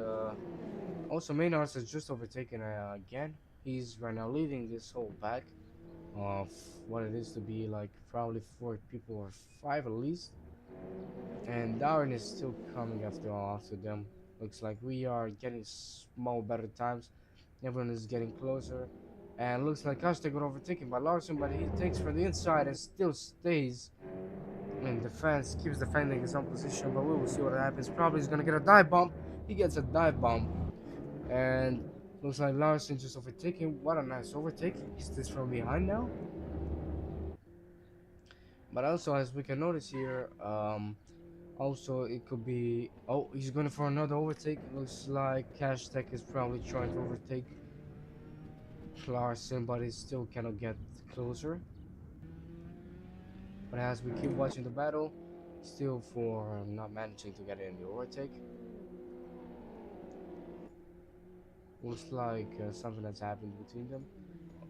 also Maynard has just overtaken again. He's right now leading this whole pack of what it is to be like probably 4 people or 5 at least. And Darren is still coming after all after them. Looks like we are getting small better times. Everyone is getting closer. And looks like Costa got overtaken by Larson, but he takes from the inside and still stays in defense, keeps defending his own position, but we will see what happens. Probably he's gonna get a dive bomb. He gets a dive bomb. And looks like Larson just overtaking. What a nice overtake. Is this from behind now? But also, as we can notice here, also it could be. Oh, he's going for another overtake. Looks like Cash Tech is probably trying to overtake Larson, but he still cannot get closer. But as we keep watching the battle, still for not managing to get in the overtake. Looks like something has happened between them.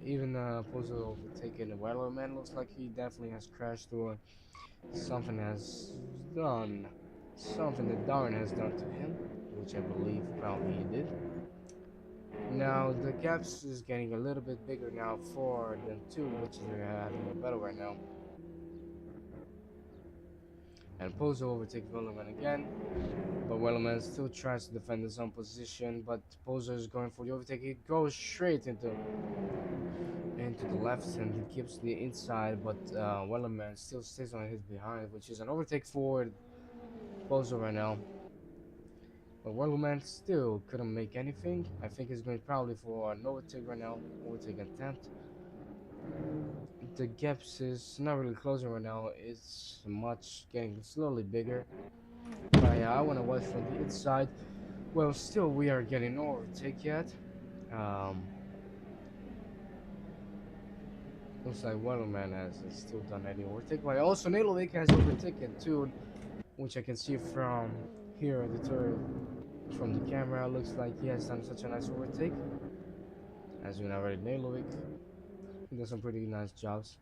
Even Pozo overtaking the Wellerman looks like he definitely has crashed or something has done. Something that Darren has done to him, which I believe probably he did. Now the gaps is getting a little bit bigger now for them two, which they're having a battle right now. And Pozo overtakes Wellerman again, but Wellerman still tries to defend his own position, but Pozo is going for the overtake. He goes straight into the left and he keeps the inside, but Wellerman still stays on his behind, which is an overtake for Pozo right now. But Wellman still couldn't make anything. I think he's going probably for an overtake right now. Overtake attempt. The gaps is not really closing right now. It's much getting slowly bigger. But yeah, I want to watch from the inside. Well, still we are getting no overtake yet. Um, Looks like Wellman hasn't still done any overtake. But also Nailovic has overtaken too, which I can see from here the turret from the camera. Looks like he has done such a nice overtake. As you know already, Nailovic, he does some pretty nice jobs.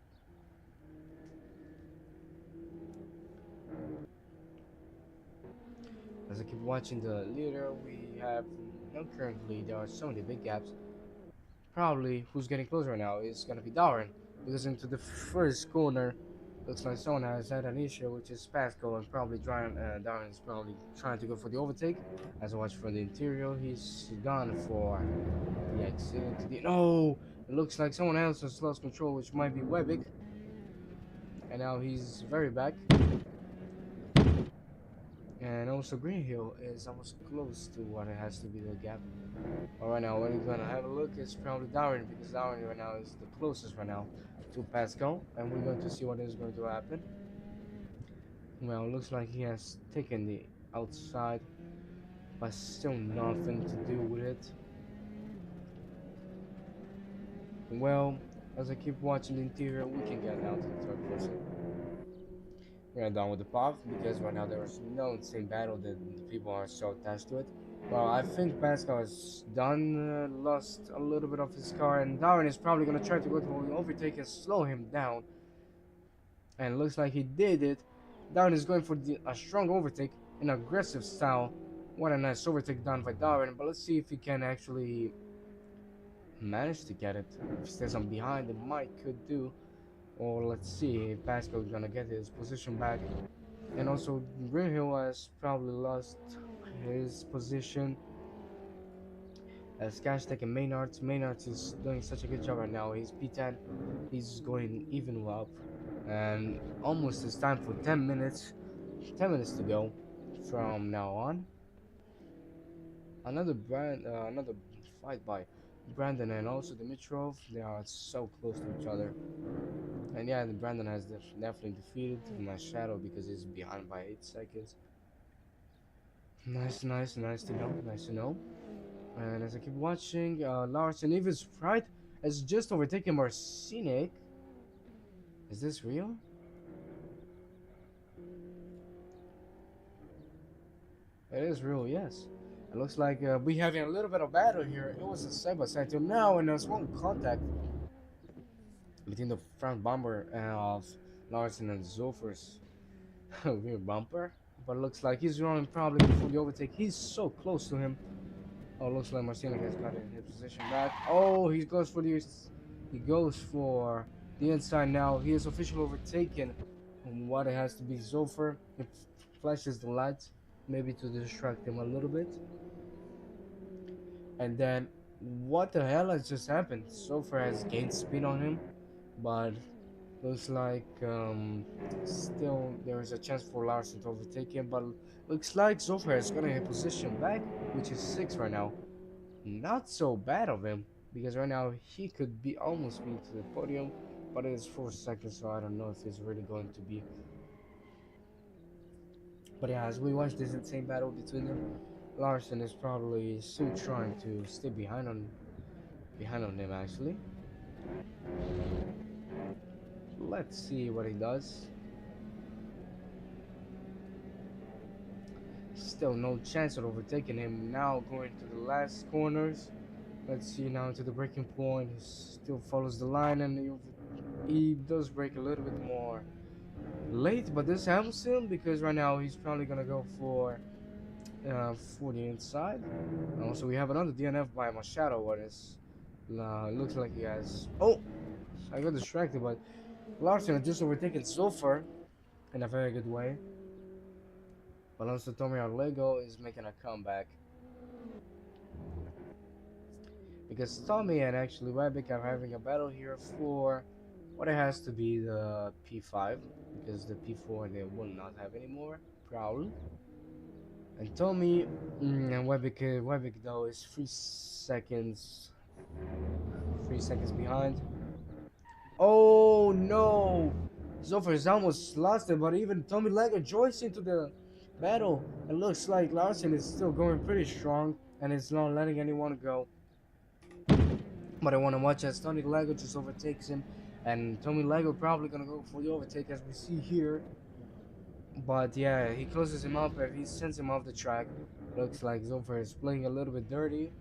As I keep watching the leader, we have now currently there are so many big gaps. Probably who's getting closer now is gonna be Darren, because into the first corner looks like someone has had an issue, which is Pascal, and probably Darren is probably trying to go for the overtake. As I watch from the interior, he's gone for the exit into the no. It looks like someone else has lost control, which might be Webic, and now he's very back. And also Greenhill is almost close to what it has to be the gap. But right now, what we're gonna have a look is probably Darwin, because Darwin right now is the closest right now to Pascal, and we're going to see what is going to happen. Well, it looks like he has taken the outside, but still nothing to do with it. Well, as I keep watching the interior, we can get now to the third person. We are done with the pop because right now there is no insane battle that the people are so attached to it. Well, I think Pascal is done, lost a little bit of his car, and Darwin is probably gonna try to go to the overtake and slow him down. And it looks like he did it. Darwin is going for a strong overtake, an aggressive style. What a nice overtake done by Darwin, but let's see if he can actually manage to get it. If he stays on behind, it might could do. Or let's see if Pascal is gonna get his position back. And also Greenhill has probably lost his position as Cashtag and Maynard. Maynard is doing such a good job right now. He's P10, he's going even up, and almost it's time for 10 minutes. 10 minutes to go from now on. Another fight by Brandon and also Dimitrov. They are so close to each other. And yeah, Brandon has definitely defeated my shadow because he's behind by 8 seconds. Nice to know. Nice to know. And as I keep watching, Larson even Sprite has just overtaken Marcinic. Is this real? It is real, yes. It looks like we having a little bit of battle here. It was a side by side till now, and there's one contact between the front bumper of Larson and Zoffer's rear bumper. But it looks like he's running probably before the overtake. He's so close to him. Oh, looks like Marcinic has got in his position back. Oh, he goes for the inside now. He is officially overtaken. And what it has to be Zoffer. He flashes the lights, maybe to distract him a little bit. And then, what the hell has just happened? Zoffer has gained speed on him, but looks like still there is a chance for Larson to overtake him. But looks like Zoffer is gonna hit position back, which is 6 right now. Not so bad of him, because right now he could be almost be to the podium, but it is 4 seconds, so I don't know if he's really going to be. But yeah, as we watch this insane battle between them, Larson is probably still trying to stay behind on him actually. Let's see what he does. Still no chance of overtaking him. Now going to the last corners. Let's see now to the breaking point. He still follows the line, and he does break a little bit more late, but this helps him because right now he's probably gonna go for the inside. Also, we have another DNF by Machado. What is? Looks like he has. Oh, I got distracted, but Larson has just overtaken Sulfur in a very good way. But also, Tommy Arlego is making a comeback because Tommy and actually Webic are having a battle here for what it has to be the P5, because the P4 they will not have anymore, probably. And Tommy and Webic though is 3 seconds behind. Oh no! Zofer is almost lost it, but even Tommy Lego joins into the battle. It looks like Larson is still going pretty strong and is not letting anyone go. But I want to watch as Tommy Lego just overtakes him, and Tommy Lego probably gonna go for the overtake as we see here. But yeah, he closes him up and he sends him off the track. Looks like Zofer is playing a little bit dirty.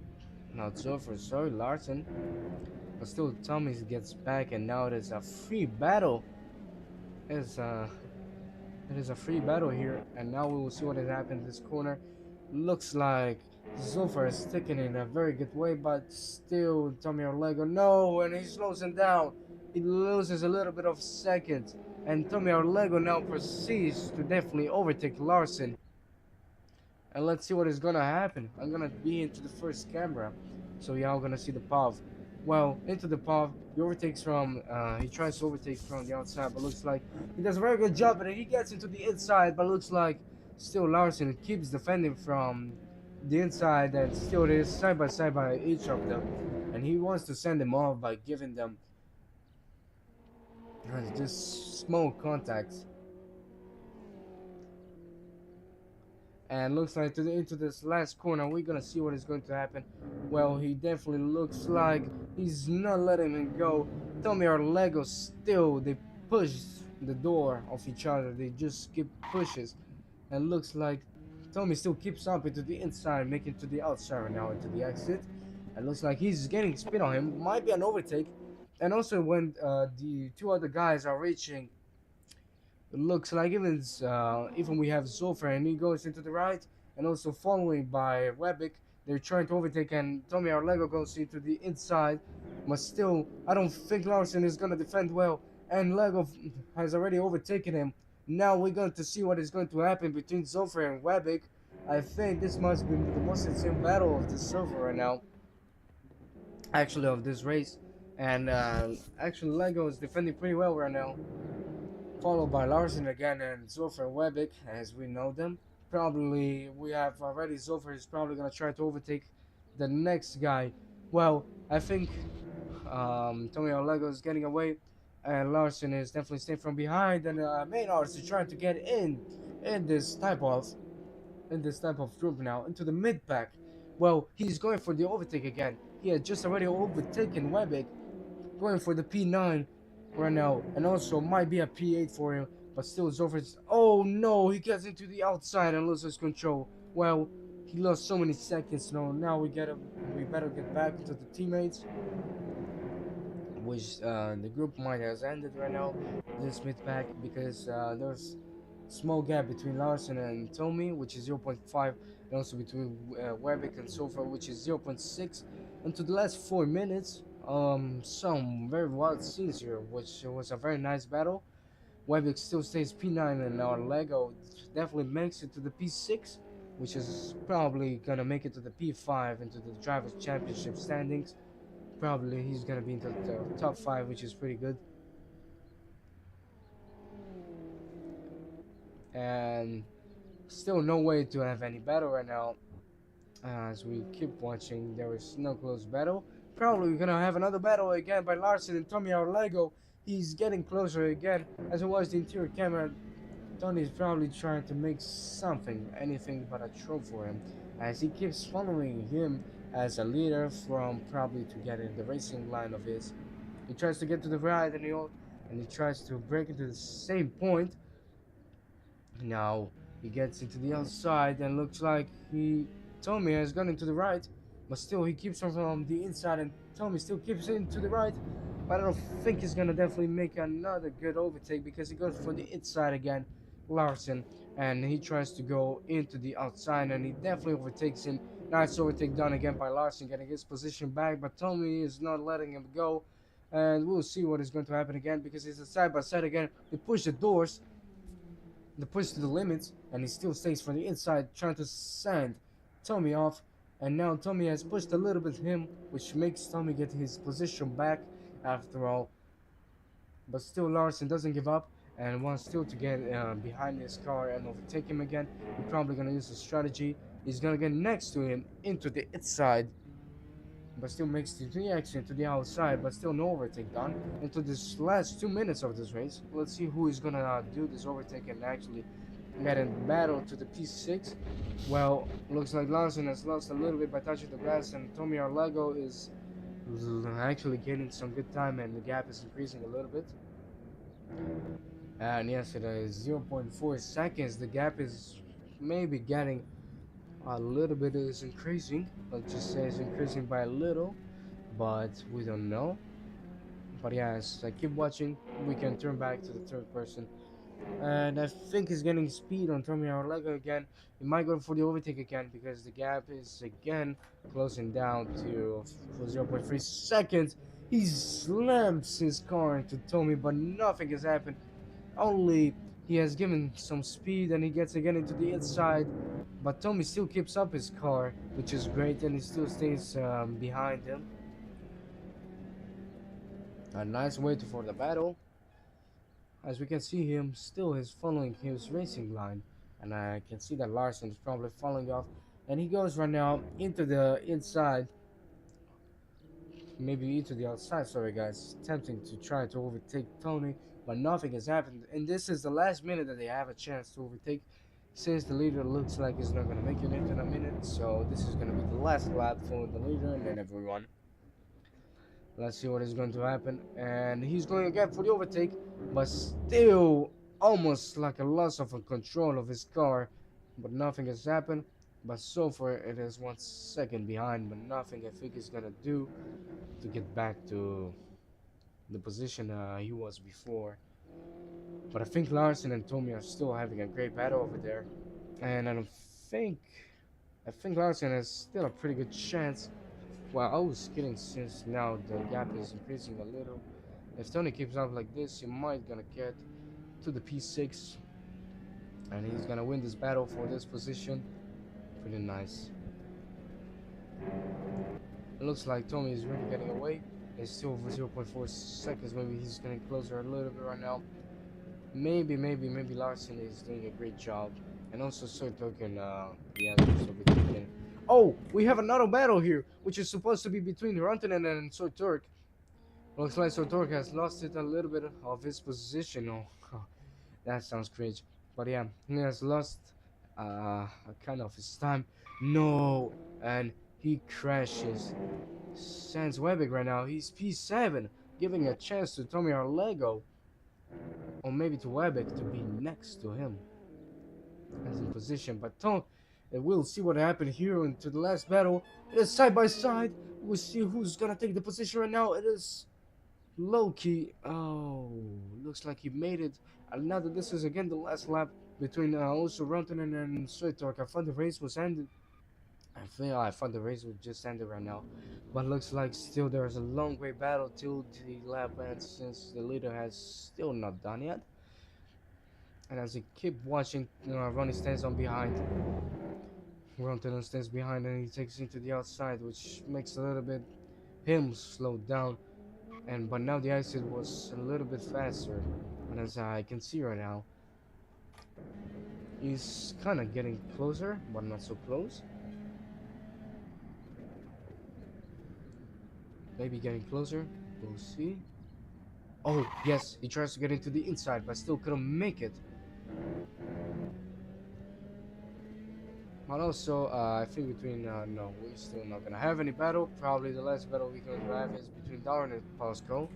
Not Zofer, sorry, Larson. But still, Tommy gets back, and now it is a free battle. It's it is a free battle here, and now we will see what has happened in this corner. Looks like Zofer is sticking in a very good way, but still Tommy Orlego, no, and he slows him down. He loses a little bit of seconds, and Tommy Orlego now proceeds to definitely overtake Larson. And let's see what is gonna happen. I'm gonna be into the first camera, so y'all gonna see the POV. Well, into the POV, he overtakes from, he tries to overtake from the outside, but looks like he does a very good job, and he gets into the inside, but looks like still Larson keeps defending from the inside, and still it is side by each of them, and he wants to send them off by giving them just small contacts. And looks like into this last corner, we're gonna see what is going to happen. Well, he definitely looks like he's not letting him go. Tommy or Lego still, they push the door of each other. They just skip pushes. And looks like Tommy still keeps up into the inside, making to the outside right now into the exit. And looks like he's getting speed on him. Might be an overtake. And also when the two other guys are reaching, it looks like even we have Zofer and he goes into the right, and also following by Webic. They're trying to overtake, and Tommy Arlego goes into the inside, but still I don't think Larson is gonna defend well, and Lego has already overtaken him. Now we're going to see what is going to happen between Zofer and Webic. I think this must be the most insane battle of the server right now, actually of this race, and actually Lego is defending pretty well right now, followed by Larson again and Zofer and Webic, as we know them. Probably we have already Zofer is probably gonna try to overtake the next guy. Well, I think Tommy Olego is getting away, and Larson is definitely staying from behind, and Maynard is trying to get in this type of group now into the mid pack. Well, he's going for the overtake again. He had just already overtaken Webic, going for the P9 right now, and also might be a P8 for him, but still Zofer's. Oh no, he gets into the outside and loses control. Well, he lost so many seconds. Now we better get back into the teammates, which the group might has ended right now. This mid pack because there's small gap between Larson and Tommy, which is 0.5, and also between Webic and Sofa, which is 0.6. And to the last 4 minutes, some very wild scenes here, which was a very nice battle. Webic still stays P9, and our Lego definitely makes it to the P6, which is probably gonna make it to the P5 into the Drivers' Championship standings. Probably he's gonna be into the top 5, which is pretty good. And still no way to have any battle right now. As we keep watching, there is no close battle. Probably we're gonna have another battle again by Larson and Tommy our Lego. He's getting closer again. As I watch the interior camera, Tony's probably trying to make anything but a troll for him, as he keeps following him as a leader from probably to get in the racing line of his. He tries to get to the right, and he tries to break into the same point. Now he gets into the outside, and looks like Tommy has gone into the right, but still he keeps on from the inside, and Tommy still keeps into the right. But I don't think he's gonna definitely make another good overtake because he goes for the inside again, Larson, and he tries to go into the outside, and he definitely overtakes him. Nice overtake done again by Larson, getting his position back, but Tommy is not letting him go. And we'll see what is going to happen again because it's a side by side again. They push the doors, the push to the limits, and he still stays from the inside trying to send Tommy off. And now Tommy has pushed a little bit him, which makes Tommy get his position back after all. But still Larson doesn't give up, and wants still to get behind his car and overtake him again. He's probably gonna use a strategy. He's gonna get next to him into the inside, but still makes the exit to the outside, but still no overtake done. Into this last 2 minutes of this race, let's see who is gonna do this overtake and actually get in battle to the P6. Well, looks like Larson has lost a little bit by touching the grass, and Tommy Arlego is actually gaining some good time, and the gap is increasing a little bit. And yes, it is 0.4 seconds. The gap is maybe getting a little bit, is increasing. Let's just say it's increasing by a little, but we don't know. But yeah, as I keep watching, we can turn back to the third person. And I think he's getting speed on Tommy Arlega again. He might go for the overtake again because the gap is again closing down to 0.3 seconds. He slams his car into Tommy, but nothing has happened. Only he has given some speed and he gets again into the inside. But Tommy still keeps up his car, which is great, and he still stays behind him. A nice way for the battle. As we can see, him still is following his racing line, and I can see that Larson is probably falling off, and he goes right now into the inside, maybe into the outside. Sorry guys, attempting to try to overtake Tony, but nothing has happened, and this is the last minute that they have a chance to overtake, since the leader looks like he's not gonna make it into a minute. So this is gonna be the last lap for the leader and then everyone. Let's see what is going to happen. And he's going again for the overtake, but still almost like a loss of control of his car. But nothing has happened. But so far it is 1 second behind, but nothing I think is gonna do to get back to the position he was before. But I think Larson and Tommy are still having a great battle over there. And I think Larson has still a pretty good chance. Well, I was kidding, since now the gap is increasing a little. If Tony keeps up like this, he might gonna get to the P6, and he's gonna win this battle for this position. Pretty nice. It looks like Tommy is really getting away. It's still over 0.4 seconds. Maybe he's getting closer a little bit right now. Maybe Larson is doing a great job, and also so token the answers of the token. Oh, we have another battle here, which is supposed to be between Rantanen and Soturk. Looks like Soturk has lost it a little bit of his position. Oh, that sounds cringe. But yeah, he has lost kind of his time. No, and he crashes. Sans Webic right now. He's P7, giving a chance to Tommy Arlego, or maybe to Webic to be next to him as in position. But we'll see what happened here into the last battle. It is side by side. We'll see who's gonna take the position right now. It is Loki. Oh, looks like he made it. And now that this is again the last lap between also Rantanen and Soitork, I thought the race was ended. I thought the race would just end it right now, but looks like still there's a long way battle till the lap ends, since the leader has still not done yet. And as you keep watching, Ronnie stands on behind. Rantanen stands behind and he takes into the outside, which makes a little bit him slow down. But now the exit was a little bit faster, and as I can see right now, he's kind of getting closer, but not so close. Maybe getting closer. We'll see. Oh, yes, he tries to get into the inside, but still couldn't make it. But also, I think between, no, we're still not gonna have any battle. Probably the last battle we're going to have is between Darren and Pascal.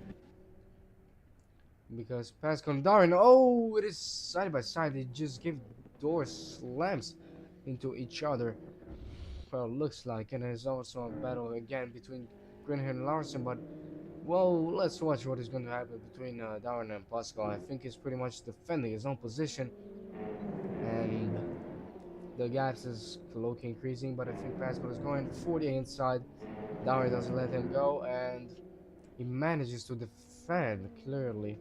Because Pascal and Darren, oh, it is side by side. They just give door slams into each other. Well, looks like, and there's also a battle again between Greenhair and Larson, but well, let's watch what is going to happen between Darren and Pascal. I think he's pretty much defending his own position, and the gas is slowly increasing, but I think Pascal is going for the inside. Darren doesn't let him go, and he manages to defend clearly,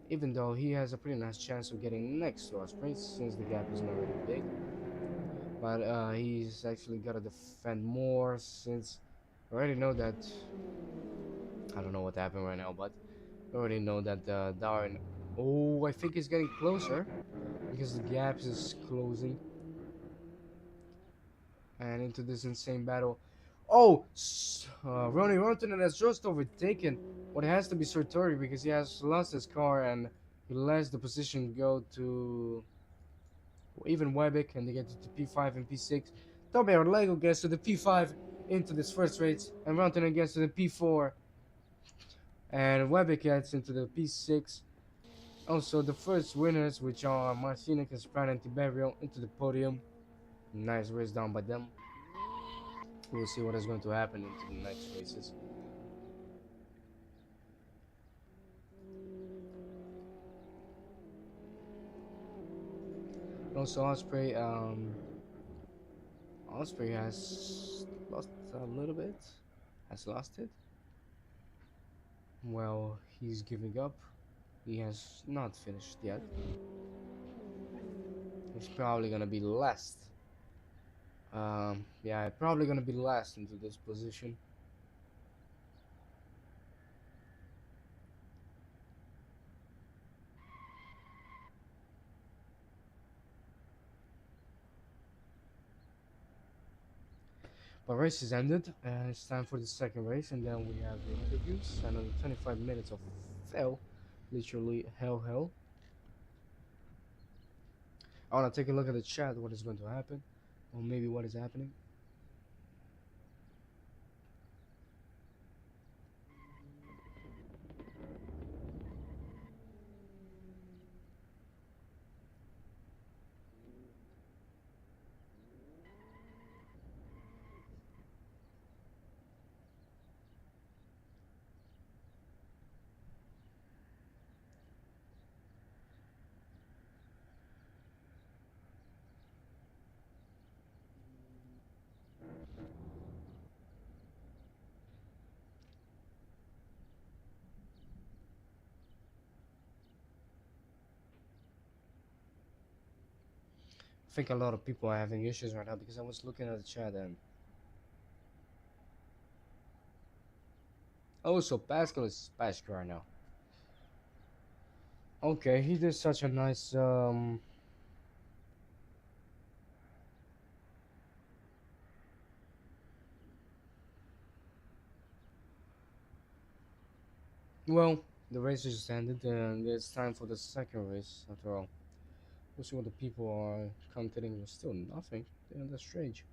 even though he has a pretty nice chance of getting next to us, since the gap is not really big. But he's actually got to defend more, since I already know that, I don't know what happened right now, but I already know that Darren Oh, I think it's getting closer because the gap is closing and into this insane battle. Oh, Ronnie Rontonen has just overtaken what has to be Sartori because he has lost his car and he lets the position go to even Webic and they get to P5 and P6. Toby Lego gets to the P5 into this first race and Rontonen gets to the P4 and Webic gets into the P6. Also, the first winners, which are Marcinek and Sprite and Tiberio, into the podium. Nice race down by them. We'll see what is going to happen into the next races. Also, Osprey has lost a little bit. Has lost it. Well, he's giving up. He has not finished yet. He's probably gonna be last. Yeah, probably gonna be last into this position. But race is ended, and it's time for the second race, and then we have the interviews. Another 25 minutes of hell, literally hell. I wanna take a look at the chat. What is going to happen, or maybe what is happening. I think a lot of people are having issues right now because I was looking at the chat and oh, so Pascal is Pascal right now. Okay, he did such a nice well, the race just ended and it's time for the second race after all. We'll see what the people are commenting. There's still nothing. Yeah, that's strange.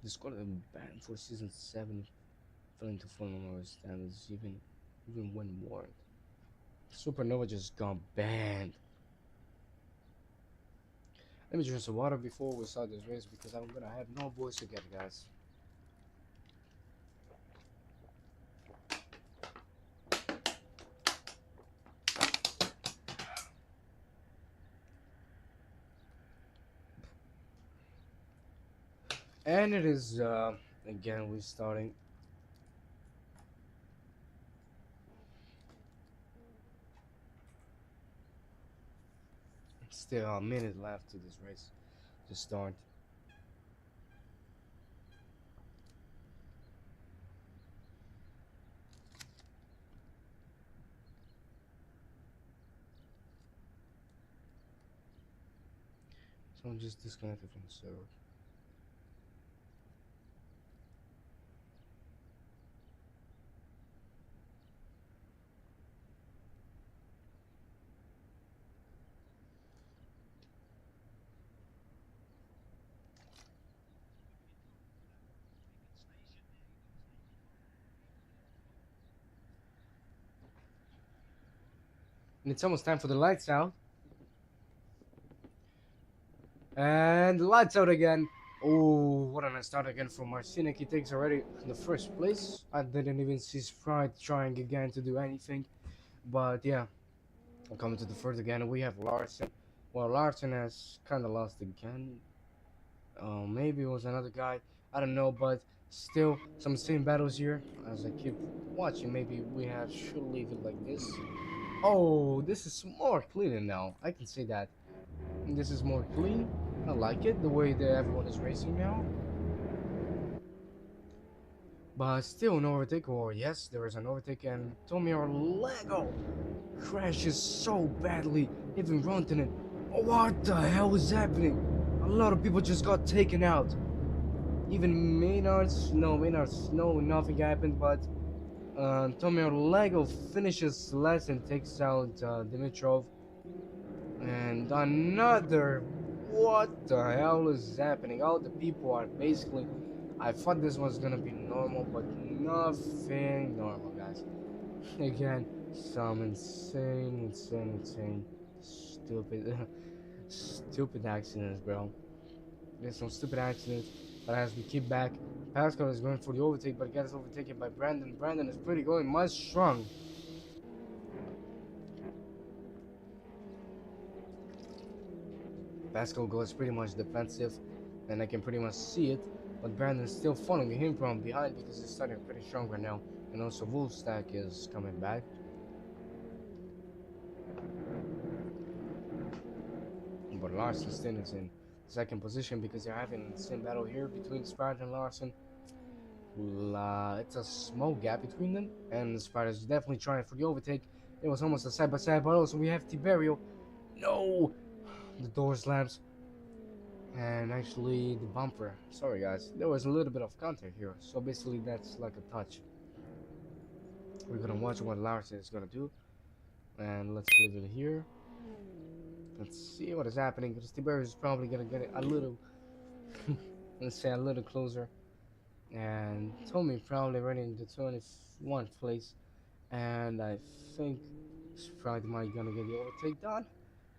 Discord has been banned for season 7, failing to follow our standards even when warned. Supernova just got banned. Let me drink some water before we start this race because I'm gonna have no voice again, guys. And it is again we're starting. Still a minute left to this race to start. So I'm just disconnected from the server. And it's almost time for the lights out. And the lights out again. Oh, what a nice start again from Marcinek. He takes already the first place. I didn't even see Sprite trying again to do anything. But yeah, I'm coming to the third again. We have Larson. Well, Larson has kind of lost again. Maybe it was another guy. I don't know, but still some same battles here. As I keep watching, maybe we have should leave it like this. Oh, this is more clean now. I can say that. This is more clean. I like it the way that everyone is racing now. But still no overtake. Or yes, there is an overtake, and Tomio Lego crashes so badly, even Rontanen. Oh, what the hell is happening? A lot of people just got taken out. Even Maynard's no, nothing happened, but Tomio Lego finishes last and takes out Dimitrov. And another. What the hell is happening? All the people are basically. I thought this was gonna be normal, but nothing normal, guys. Again, some insane, stupid, stupid accidents, bro. There's some stupid accidents, but as we keep back, Pascal is going for the overtake, but gets overtaken by Brandon. Brandon is pretty going much strong. Pascal goes pretty much defensive, and I can pretty much see it. But Brandon is still following him from behind because he's starting pretty strong right now. And also Wolfstack is coming back. But Larson still is in second position because they're having the same battle here between Sprite and Larson. It's a small gap between them, and Sprite is definitely trying for the overtake. It was almost a side by side, but also we have Tiberio. No! The door slams. And actually the bumper. Sorry guys, there was a little bit of contact here. So basically that's like a touch. We're gonna watch what Larson is gonna do. And let's leave it here. Let's see what is happening, because Tiberio is probably gonna get it a little, let's say a little closer. And Tommy probably running the 21st place. And I think Sprite might gonna get the overtake done.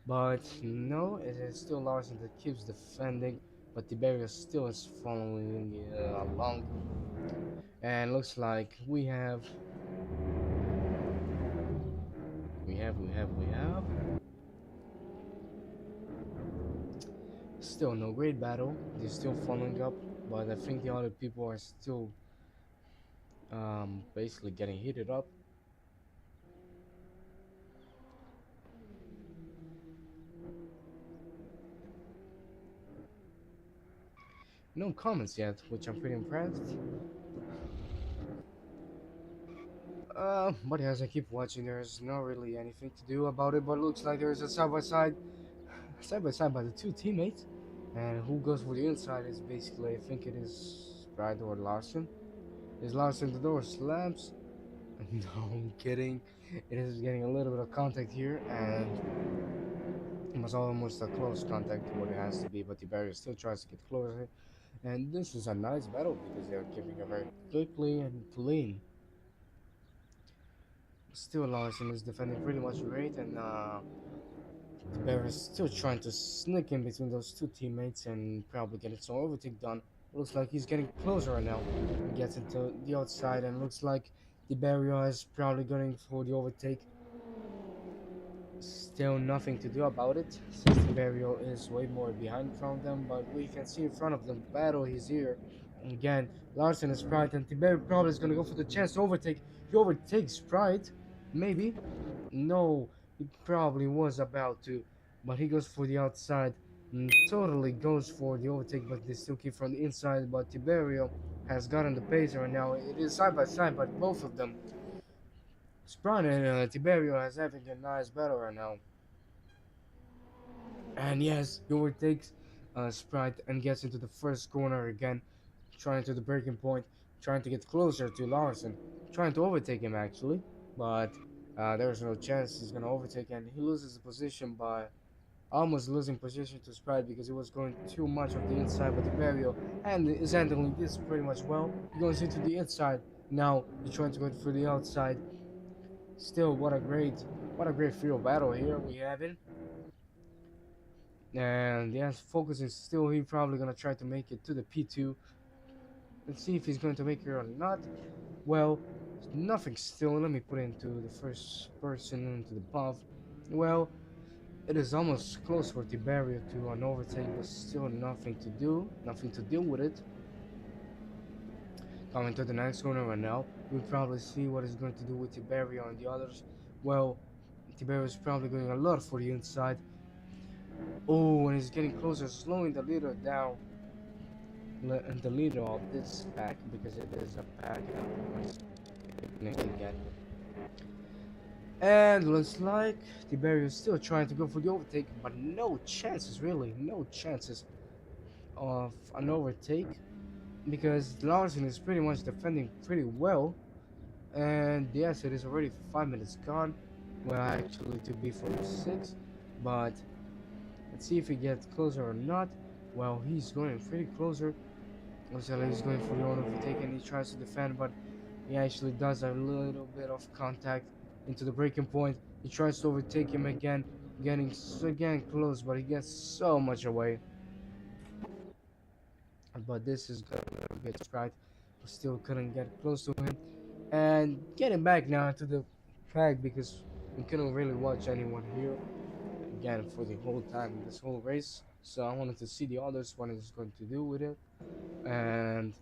But no, it is still Larson that keeps defending. But Tiberio still is following along. And looks like we have still no great battle. They're still following up, but I think the other people are still basically getting heated up. No comments yet, which I'm pretty impressed. But as I keep watching, there's not really anything to do about it. But it looks like there's a side by the two teammates, and who goes for the inside is basically, I think it is Brad or Larson. Is Larson, the door slams? No, I'm kidding. It is getting a little bit of contact here, and it was almost a close contact to what it has to be. But the barrier still tries to get closer, and this is a nice battle because they're giving a very quickly and clean. Still, Larson is defending pretty much great, and the bear is still trying to sneak in between those two teammates and probably get some overtake done. Looks like he's getting closer right now. He gets into the outside, and looks like the barrier is probably going for the overtake. Still nothing to do about it, since the barrier is way more behind from them, but we can see in front of them battle is here. And again, Larson is Sprite, and Tiberio probably is gonna go for the chance to overtake. He overtakes Sprite, maybe. No, he probably was about to, but he goes for the outside and totally goes for the overtake, but they still keep from the inside. But Tiberio has gotten the pace right now. It is side by side, but both of them, Sprite and Tiberio, is having a nice battle right now. And yes, he overtakes Sprite and gets into the first corner again, trying to the breaking point, trying to get closer to Larson, trying to overtake him actually, but there's no chance he's gonna overtake, and he loses the position by almost losing position to Sprite because he was going too much of the inside with the barrier, and is handling this pretty much well. He goes into the inside. Now he's trying to go for the outside. Still, what a great field battle here we have it. And yes, focusing still, he's probably gonna try to make it to the P2. Let's see if he's going to make it or not. Well, nothing still. Let me put into the first person into the buff. Well, It is almost close for Tiberio to an overtake, but still nothing to do, nothing to deal with it. Coming to the next corner right now, we'll probably see what he's going to do with Tiberio and the others. Well, Tiberio is probably going a lot for the inside. Oh, and he's getting closer, slowing the leader down. And the leader of this pack, because it is a pack again. And looks like Tiberio is still trying to go for the overtake, but no chances, really, no chances of an overtake, because Larson is pretty much defending pretty well. And yes, it is already 5 minutes gone. Well, actually, to be 46, but let's see if he gets closer or not. Well, he's going pretty closer. Looks like he's going for the overtake, and he tries to defend, but he actually does a little bit of contact into the breaking point. He tries to overtake him again, getting again close, but he gets so much away. But this is gonna get right, but still couldn't get close to him. And getting back now to the track, because we couldn't really watch anyone here again for the whole time this whole race. So I wanted to see the others what is going to do with it. And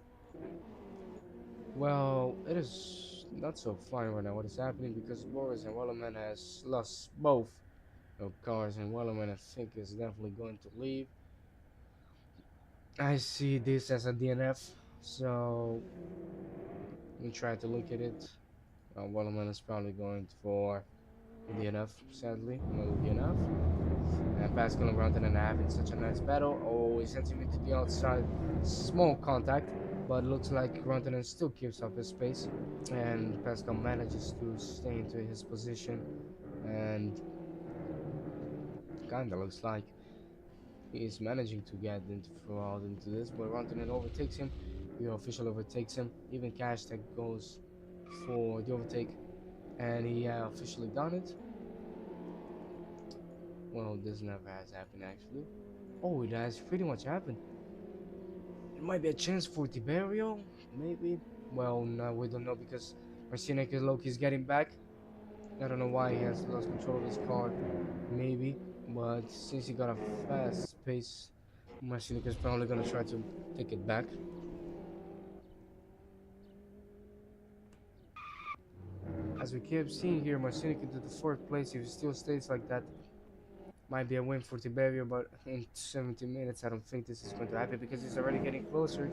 well, it is not so fun right now what is happening, because Boris and Wellerman has lost both cars, and Wellerman I think is definitely going to leave. I see this as a DNF, so we try to look at it. Wellerman is probably going for DNF, sadly, another DNF. And Pascal and Brandon and having such a nice battle. Oh, he sends him into the outside, small contact, but looks like Brandon still keeps up his pace, and Pascal manages to stay into his position, and kinda looks like he is managing to get into throughout into this, but Brandon overtakes him. The official overtakes him. Even Cash Tag goes for the overtake, and he officially done it. Well, this never has happened actually. Oh, it has pretty much happened. It might be a chance for Tiberio, maybe. Well, no, we don't know, because Marcinek is Loki's getting back. I don't know why he has lost control of his car, maybe. But since he got a fast pace, Marcinek is probably gonna try to take it back. As we keep seeing here, Marcinek into the fourth place. If he still stays like that, might be a win for Tiberio, but in 70 minutes, I don't think this is going to happen, because he's already getting closer.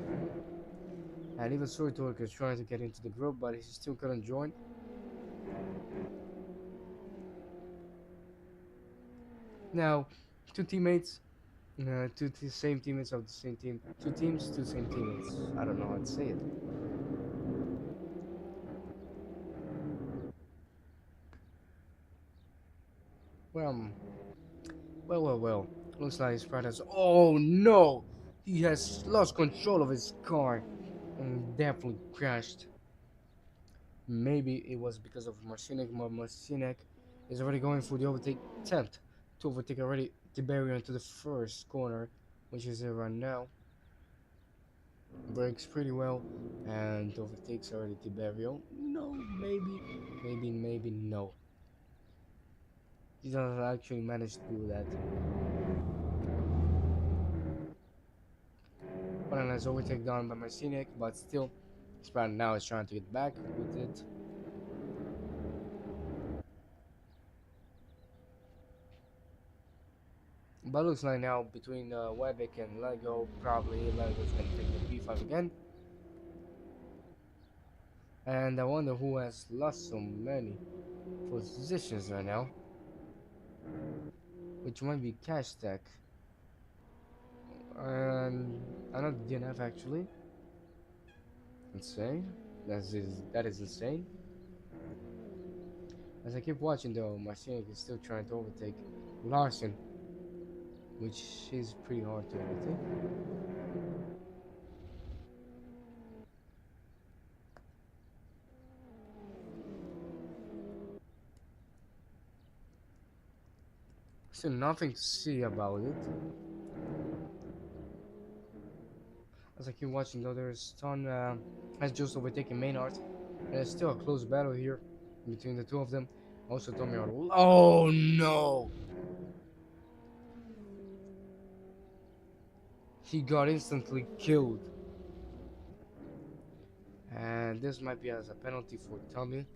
And even Sortork is trying to get into the group, but he still couldn't join. Now, two teammates, same teammates of the same team. Two teams, two same teammates. I don't know how to say it. Well, well. Looks like Sprite has. Oh no! He has lost control of his car and definitely crashed. Maybe it was because of Marcinek, but Marcinek is already going for the overtake attempt to overtake already Tiberio into the first corner, which is it right now. Brakes pretty well and overtakes already Tiberio. No, maybe no. He doesn't actually manage to do that. But a nice overtake done by Marcinek, but still, Sprite now is trying to get back with it. But looks like now between Webic and Lego, probably Lego's gonna take the P5 again. And I wonder who has lost so many positions right now. Which might be Cash Tech. And another DNF actually. Insane. That is insane. As I keep watching though, Marcinek is still trying to overtake Larson, which is pretty hard to overtake. Still nothing to see about it. As I keep watching though, there's Ton has just overtaken Maynard. And it's still a close battle here between the two of them. Also Tommy Arnold. Oh no! He got instantly killed. And this might be as a penalty for Tommy.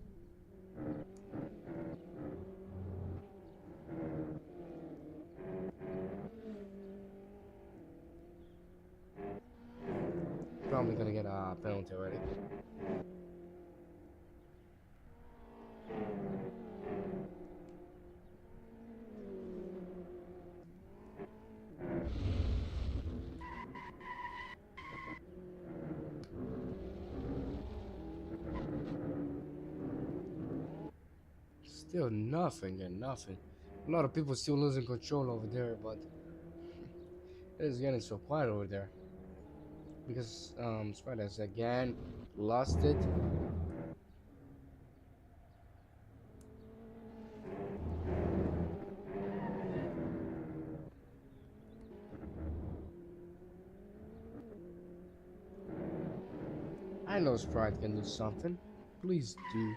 Probably gonna get a penalty already. Still nothing and nothing. A lot of people still losing control over there, but it is getting so quiet over there. Because Spiders again lost it. I know Sprite can do something. Please do.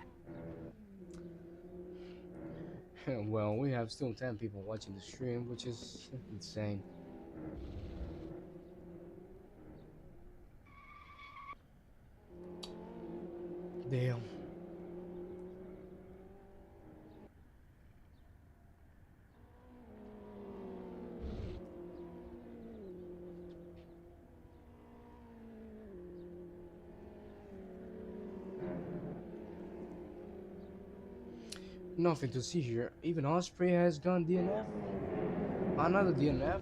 Well, we have still 10 people watching the stream, which is insane. Damn. Nothing to see here. Even Osprey has gone DNF. Another DNF.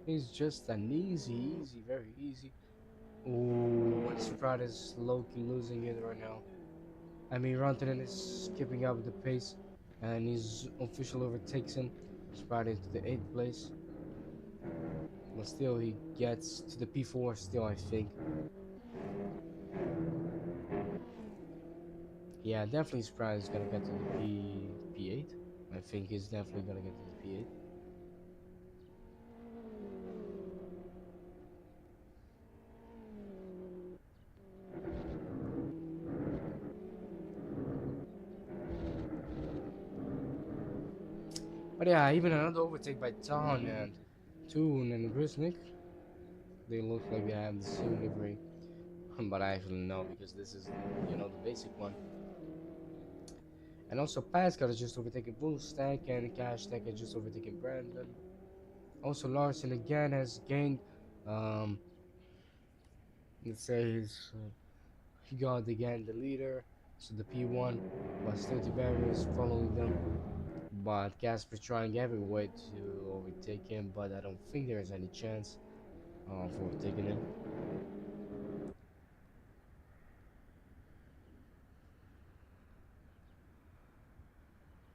It's just an easy, very easy. Ooh, and Sprite is low-key losing it right now. I mean, Rantanen is skipping up the pace, and his official overtakes him. Sprite into the 8th place. But still, he gets to the P4 still, I think. Yeah, definitely Sprite is gonna get to the P8. I think he's definitely gonna get to the P8. But yeah, even another overtake by Ton and Toon and Grisnick. They look like they have the same livery. But I actually know because this is, you know, the basic one. And also Pascal is just overtaking Bull Stack and Cash Stack is just overtaking Brandon. Also Larson again has gained, um, let's say he got again the leader, so the P1, but still Tiberius is following them. But Casper's trying every way to overtake him, but I don't think there's any chance for overtaking him.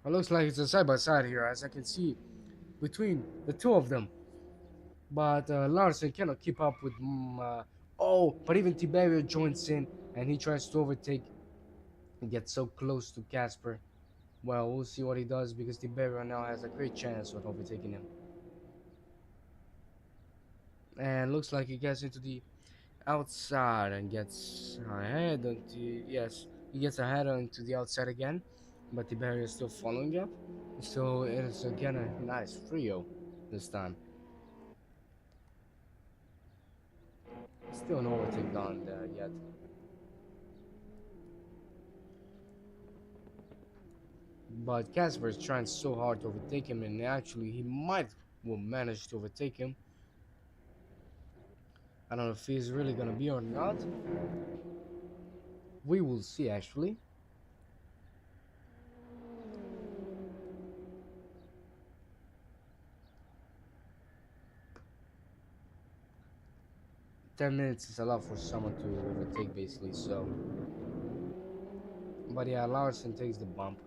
It looks like it's a side by side here, as I can see between the two of them. But Larson cannot keep up with. Oh, but even Tiberio joins in and he tries to overtake and gets so close to Casper. Well, we'll see what he does because Tiberio now has a great chance of overtaking him. And looks like he gets into the outside and gets ahead onto. Yes, he gets ahead onto the outside again. But Tiberio is still following up. So it is again a nice trio this time. Still no overtake done yet. But Casper is trying so hard to overtake him, and actually he might will manage to overtake him. I don't know if he's really gonna be or not. We will see actually. $10 is a lot for someone to overtake basically, so. But yeah, Larson takes the bump.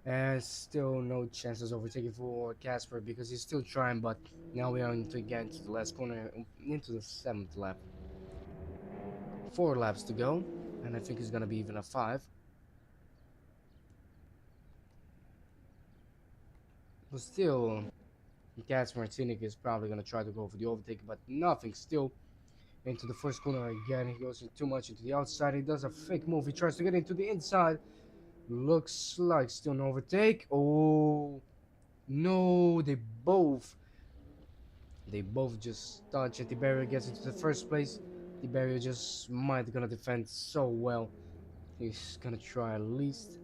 And still no chances overtaking for Casper because he's still trying, but now we are into again to the last corner, into the 7th lap. 4 laps to go, and I think it's gonna be even a 5. But still, Gas Martinic is probably gonna try to go for the overtake, but nothing. Still into the first corner again. He goes in too much into the outside. He does a fake move. He tries to get into the inside. Looks like still an overtake. Oh no! They both They both just touch and Tiberio gets into the first place. Tiberio just might gonna defend so well. He's gonna try at least.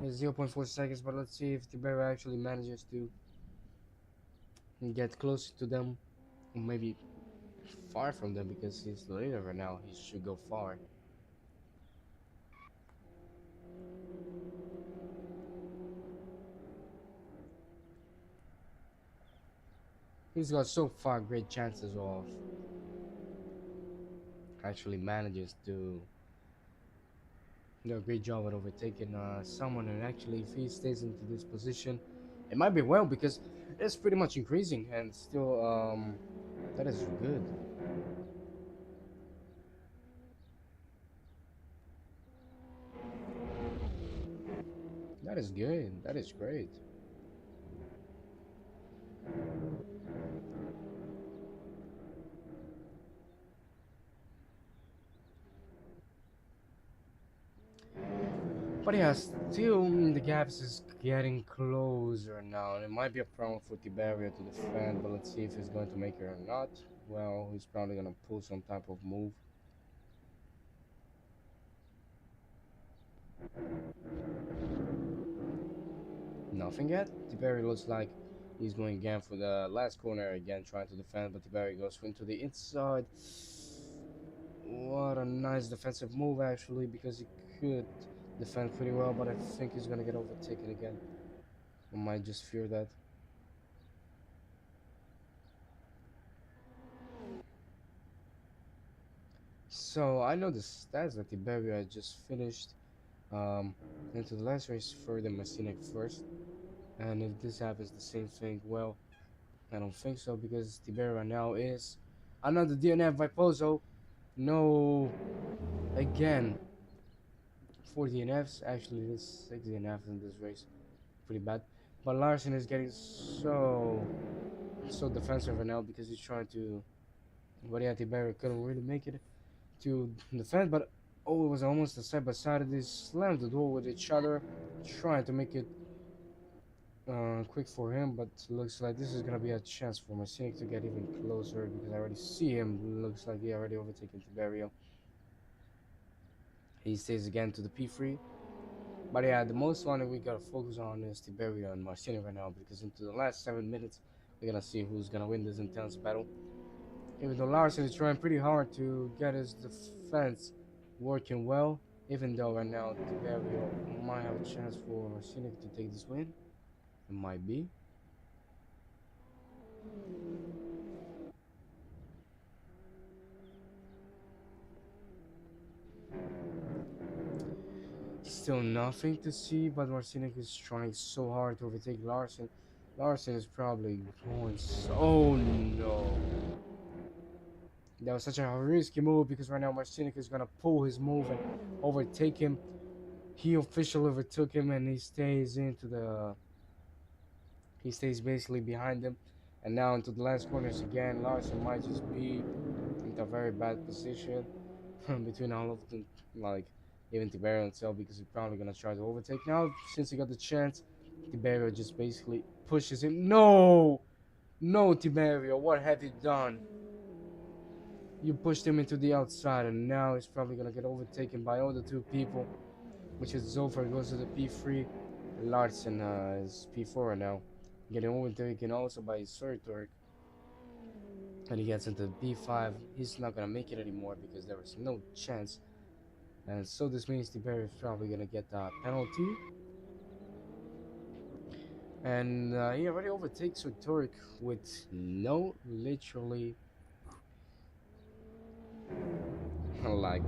It's 0.4 seconds, but let's see if Tiberio actually manages to get closer to them. Or maybe far from them because he's the leader right now. He should go far. He's got so far great chances of actually manages to do a great job at overtaking someone, and actually if he stays into this position it might be well because it's pretty much increasing and still that is good. That is good. That is great. But yeah, still the gaps is getting closer now, and it might be a problem for Tiberio to defend, but let's see if he's going to make it or not. Well, he's probably gonna pull some type of move. Nothing yet. Tiberio looks like he's going again for the last corner again, trying to defend, but Tiberio goes into the inside. What a nice defensive move actually, because he could defend pretty well, but I think he's gonna get overtaken again. I might just fear that. So I know the stats that Tiberio just finished into the last race further Messinek first, and if this happens the same thing, well, I don't think so because Tiberio now is another DNF by Pozo. No, again, 4 DNFs. Actually, there's 6 DNFs in this race. Pretty bad. But Larson is getting so defensive right now because he's trying to. But yeah, Tiberio couldn't really make it to defend. But oh, it was almost a side by side. They slammed the door with each other, trying to make it quick for him. But looks like this is gonna be a chance for Marcinic to get even closer because I already see him. Looks like he already overtaken Tiberio. He stays again to the P3. But yeah, the most one that we gotta focus on is Tiberio and Marcinic right now because into the last 7 minutes, we're gonna see who's gonna win this intense battle. Even though Larson is trying pretty hard to get his defense working well, even though right now Tiberio might have a chance for Marcinic to take this win. It might be. Still nothing to see, but Marcinic is trying so hard to overtake Larson. Larson is probably going so. Oh no. That was such a risky move because right now Marcinic is gonna pull his move and overtake him. He officially overtook him and he stays into the. He stays basically behind him, and now into the last corners again. Larson might just be in a very bad position between all of them, like even Tiberio himself, because he's probably gonna try to overtake now. Since he got the chance, Tiberio just basically pushes him. No, no, Tiberio, what have you done? You pushed him into the outside, and now he's probably gonna get overtaken by all the two people, which is Zofer goes to the P3, and Larson is P4 now, getting overtaken also by Surturk, and he gets into the P5. He's not gonna make it anymore because there was no chance, and so this means Tiberio is probably gonna get a penalty, and he already overtakes Surturk with no literally like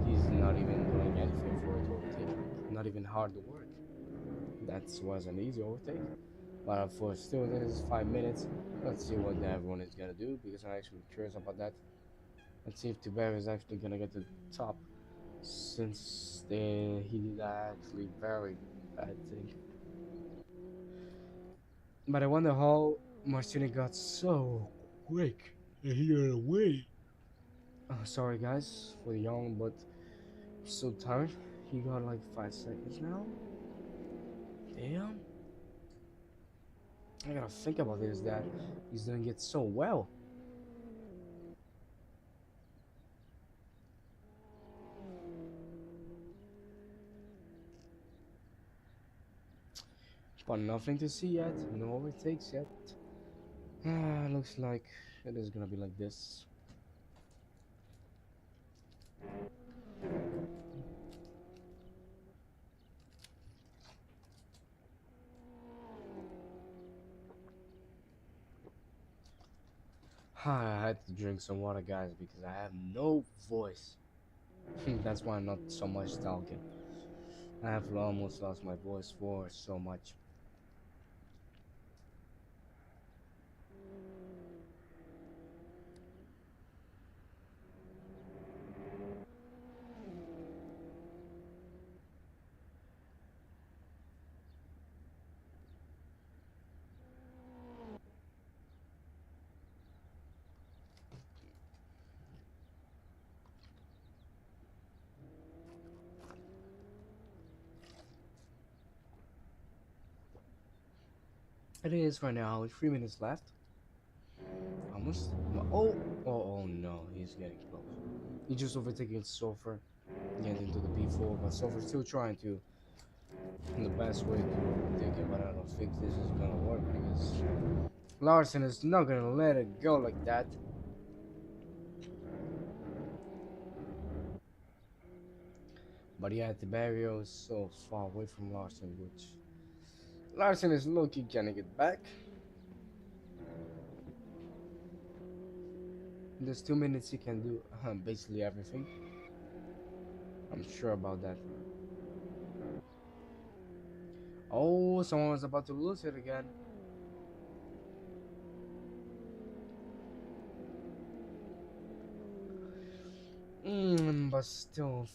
he's not even doing anything for it to overtake. Not even hard work. That was an easy overtake. But for still, it is 5 minutes. Let's see what everyone is gonna do because I'm actually curious about that. Let's see if Tiberio is actually gonna get to the top since he did actually very bad thing. But I wonder how Marcini got so quick and he got away. Sorry guys for the yawn, but I'm so tired. He got like 5 seconds now. Damn. I gotta think about this, that he's doing it so well. But nothing to see yet, no overtakes yet. Looks like it is gonna be like this. I had to drink some water, guys, because I have no voice. That's why I'm not so much talking. I have almost lost my voice for so much. It is right now, with 3 minutes left. Almost. Oh no, he's getting close. He's just overtaking Sulfur, getting into the B4, but Sulfur's still trying to, in the best way to overtake him, but I don't think this is gonna work because Larson is not gonna let it go like that. But yeah, Tiberio is so far away from Larson, which Larson is lucky can get back. In those 2 minutes he can do basically everything. I'm sure about that. Oh, someone was about to lose it again. But still,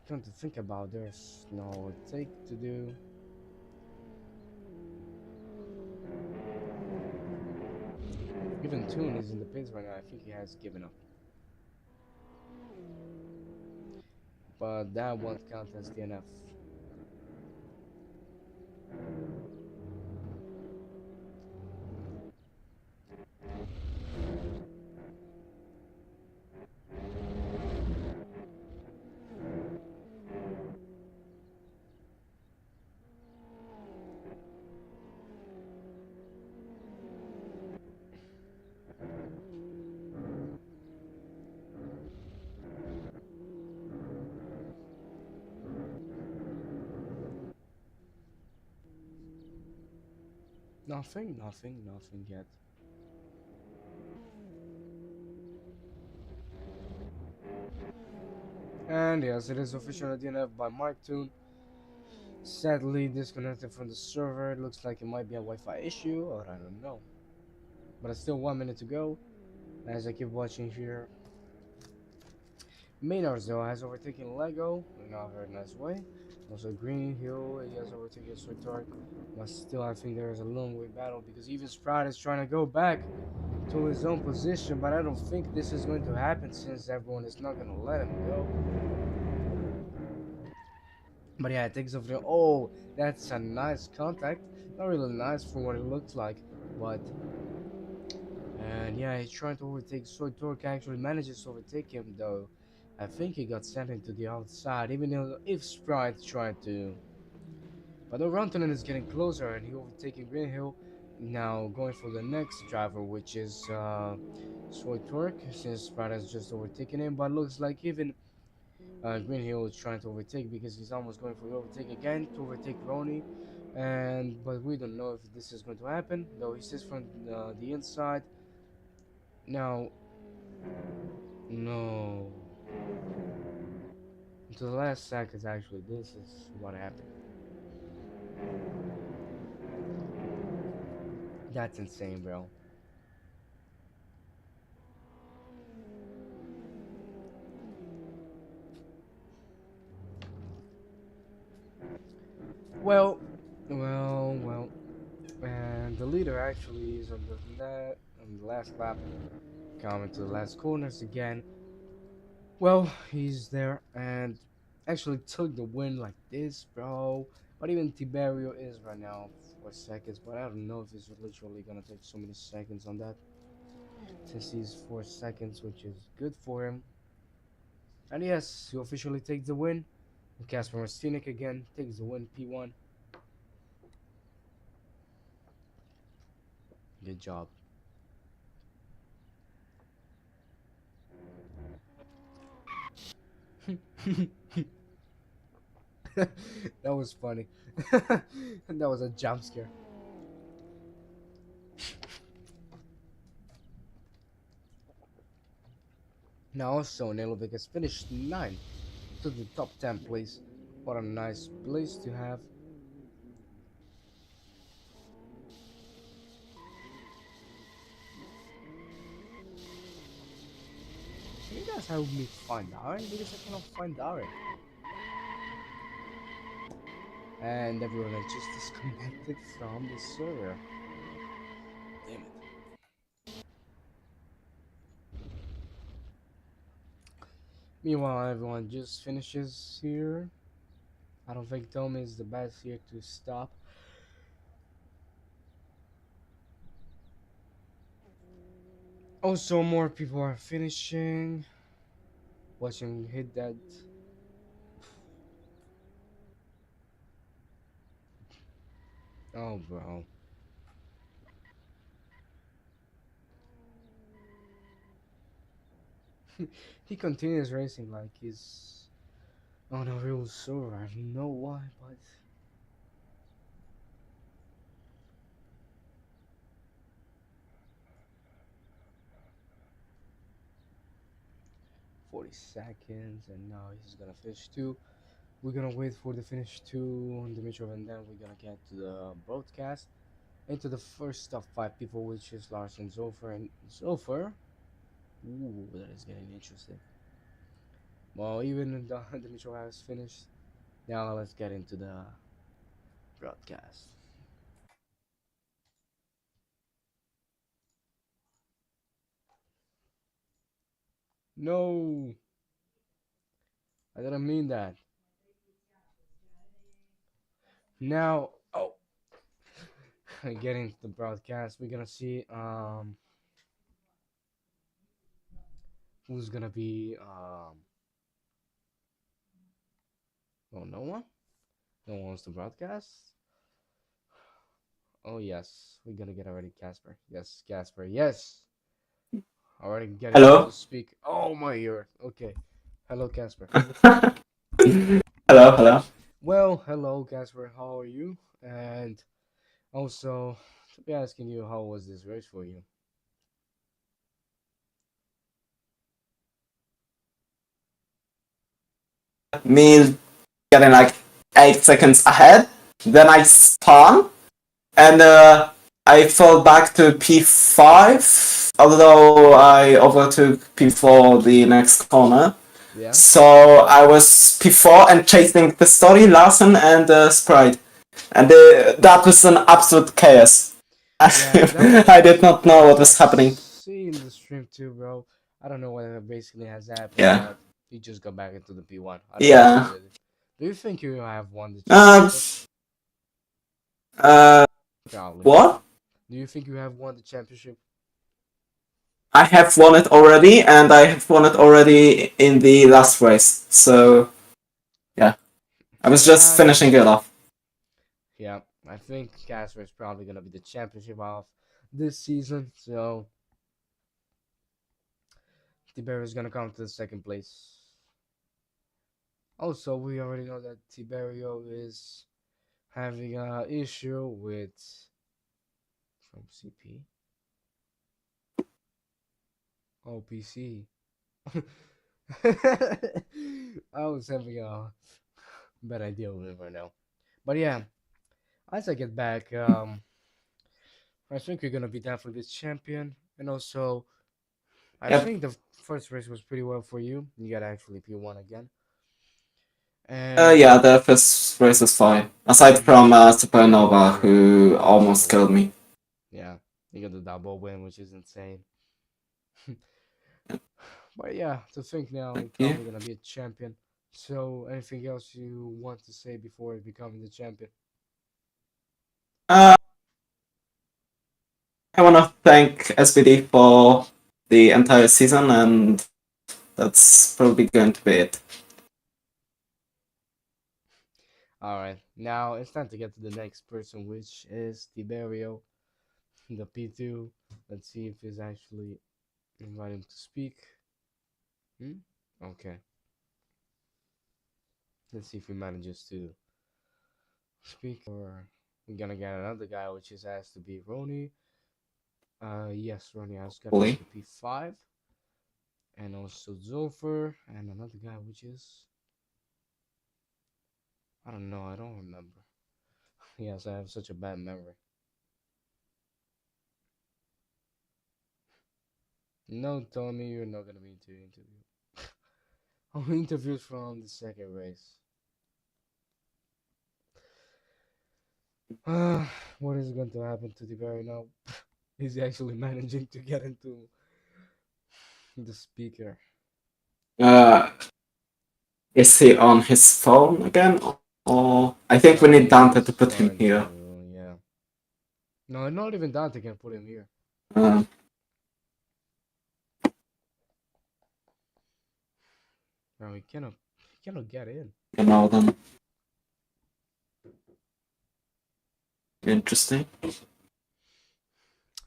come to think about, there's no take to do. Even Toon is in the pits right now. I think he has given up. But that won't count as DNF. Nothing yet. And yes, it is official DNF by Mark Toon. Sadly disconnected from the server. It looks like it might be a Wi-Fi issue, or I don't know. But it's still 1 minute to go. As I keep watching here, Maynard though has overtaken Lego in a very nice way. Also Green Hill, he has overtaken Soitark. But still I think there is a long way battle because even Sprout is trying to go back to his own position, but I don't think this is going to happen since everyone is not going to let him go. But yeah, it takes off the. Oh, that's a nice contact. Not really nice for what it looks like, but. And yeah, he's trying to overtake Soy Torque. Actually manages to overtake him though. I think he got sent into the outside, even though if Sprite tried to. But Rantanen is getting closer and he overtaking Green Hill. Now going for the next driver, which is Soy Torque, since Sprite has just overtaken him. But looks like even Green Hill is trying to overtake because he's almost going for the overtake again to overtake Ronnie. And but we don't know if this is going to happen, though he says from the inside. Now, no. To the last seconds, actually, this is what happened. That's insane, bro. Well, well. And the leader actually is on on the last lap, coming to the last corners again. Well, he's there and actually took the win like this, bro. But even Tiberio is right now 4 seconds, but I don't know if he's literally gonna take so many seconds on that. Since he's 4 seconds, which is good for him. And yes, he officially takes the win. And Casper Marstinik again takes the win P1. Good job. That was funny. That was a jump scare. Now also Nelovic has finished 9 to the top 10 place. What a nice place to have. Can you guys help me find Darren? Because I cannot find Darren. And everyone has just disconnected from the server. Damn it. Meanwhile, everyone just finishes here. I don't think Tom is the best here to stop. Also, more people are finishing. Watching hit that. Oh, bro. He continues racing like he's on a real server. I don't know why, but 40 seconds, and now he's gonna finish two. We're gonna wait for the finish two on Dimitrov, and then we're gonna get to the broadcast. Into the first of 5 people, which is Larson, Zofer, and Zofer. Ooh, that is getting interesting. Well, even the Dimitrov has finished. Now let's get into the broadcast. No, I didn't mean that. Now, oh, getting to the broadcast, we're gonna see who's gonna be oh, no one, no one wants to broadcast. Oh yes, we're gonna get already Casper. Yes, Casper. Yes, already getting him to Hello. speak. Oh my ear. Okay, hello Casper. Hello, hello. Well, hello Casper. How are you? And also, to be asking you, how was this race for you? Me getting like 8 seconds ahead. Then I spun and I fell back to P5, although I overtook P4 the next corner. Yeah. So I was P4 and chasing the story, Larson, and Sprite. And that was an absolute chaos. Yeah, that I did was not know what what I've was happening. seen the stream too, bro. I don't know what basically has happened, Yeah. but he just got back into the P1. I don't know what he Yeah. did. Do you think you have won the Uh, championship? uh, Probably. what? Do you think you have won the championship? I have won it already, and I have won it already in the last race. So yeah, I was just Yeah, finishing it off. yeah. I think Casper is probably gonna be the championship of this season. So Tiberio is gonna come to the second place. Also, we already know that Tiberio is having a issue with from CP. Oh, PC. I was having a bad idea with it right now. But yeah, as I get back, I think you're gonna be definitely the champion. And also, I Yep. think the first race was pretty well for you. You got actually P1 again. And Yeah, the first race was fine. Aside and you from you got Supernova, who the almost double killed win. me. Yeah, you got the double win, which is insane. But yeah, to think now you're Thank you. probably gonna be a champion. So, anything else you want to say before becoming the champion? Uh, I want to thank SPD for the entire season, and that's probably going to be it. All right, now it's time to get to the next person, which is Tiberio, the P2. Let's see if he's actually invite him to speak. Hmm? Okay, let's see if he manages to speak, or we're gonna get another guy, which is has to be Roni. Yes, Ronnie has got Hopefully. another P5, and also Zofer, and another guy, which is I don't know, I don't remember. Yes, I have such a bad memory. No, Tommy, you're not gonna be into the interview. Oh, interviews from the second race. What is going to happen to the very now? He's actually managing to get into the speaker. Uh, is he on his phone again? Or I think we need Dante to He's put him trying here. to, yeah. No, not even Dante can put him here. Uh, No, he cannot get in. then interesting.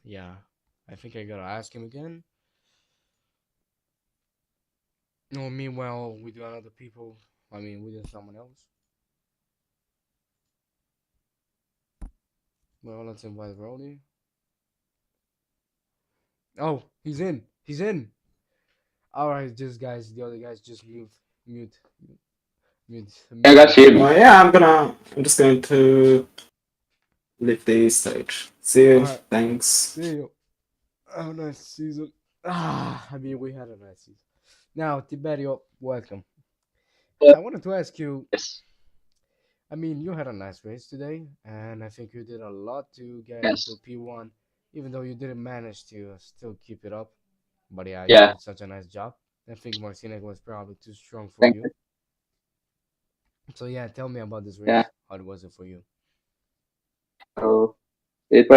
Yeah, I think I gotta ask him again. No, meanwhile, we do other people. I mean, we do someone else. Well, let's invite Rody. Oh, he's in. He's in. All right, just guys, the other guys just mute, I mute got yourself. you. Yeah, I'm just going to leave the stage. See All you. right, Thanks. see you. Have a nice season. I mean, we had a nice season. Now, Tiberio, welcome. Uh, I wanted to ask you. Yes, I mean, you had a nice race today, and I think you did a lot to get into yes, P1, even though you didn't manage to still keep it up. But yeah, you yeah. did such a nice job. I think Marcinek was probably too strong for Thank you. you. So yeah, tell me about this Yeah. race. How was it for you? So it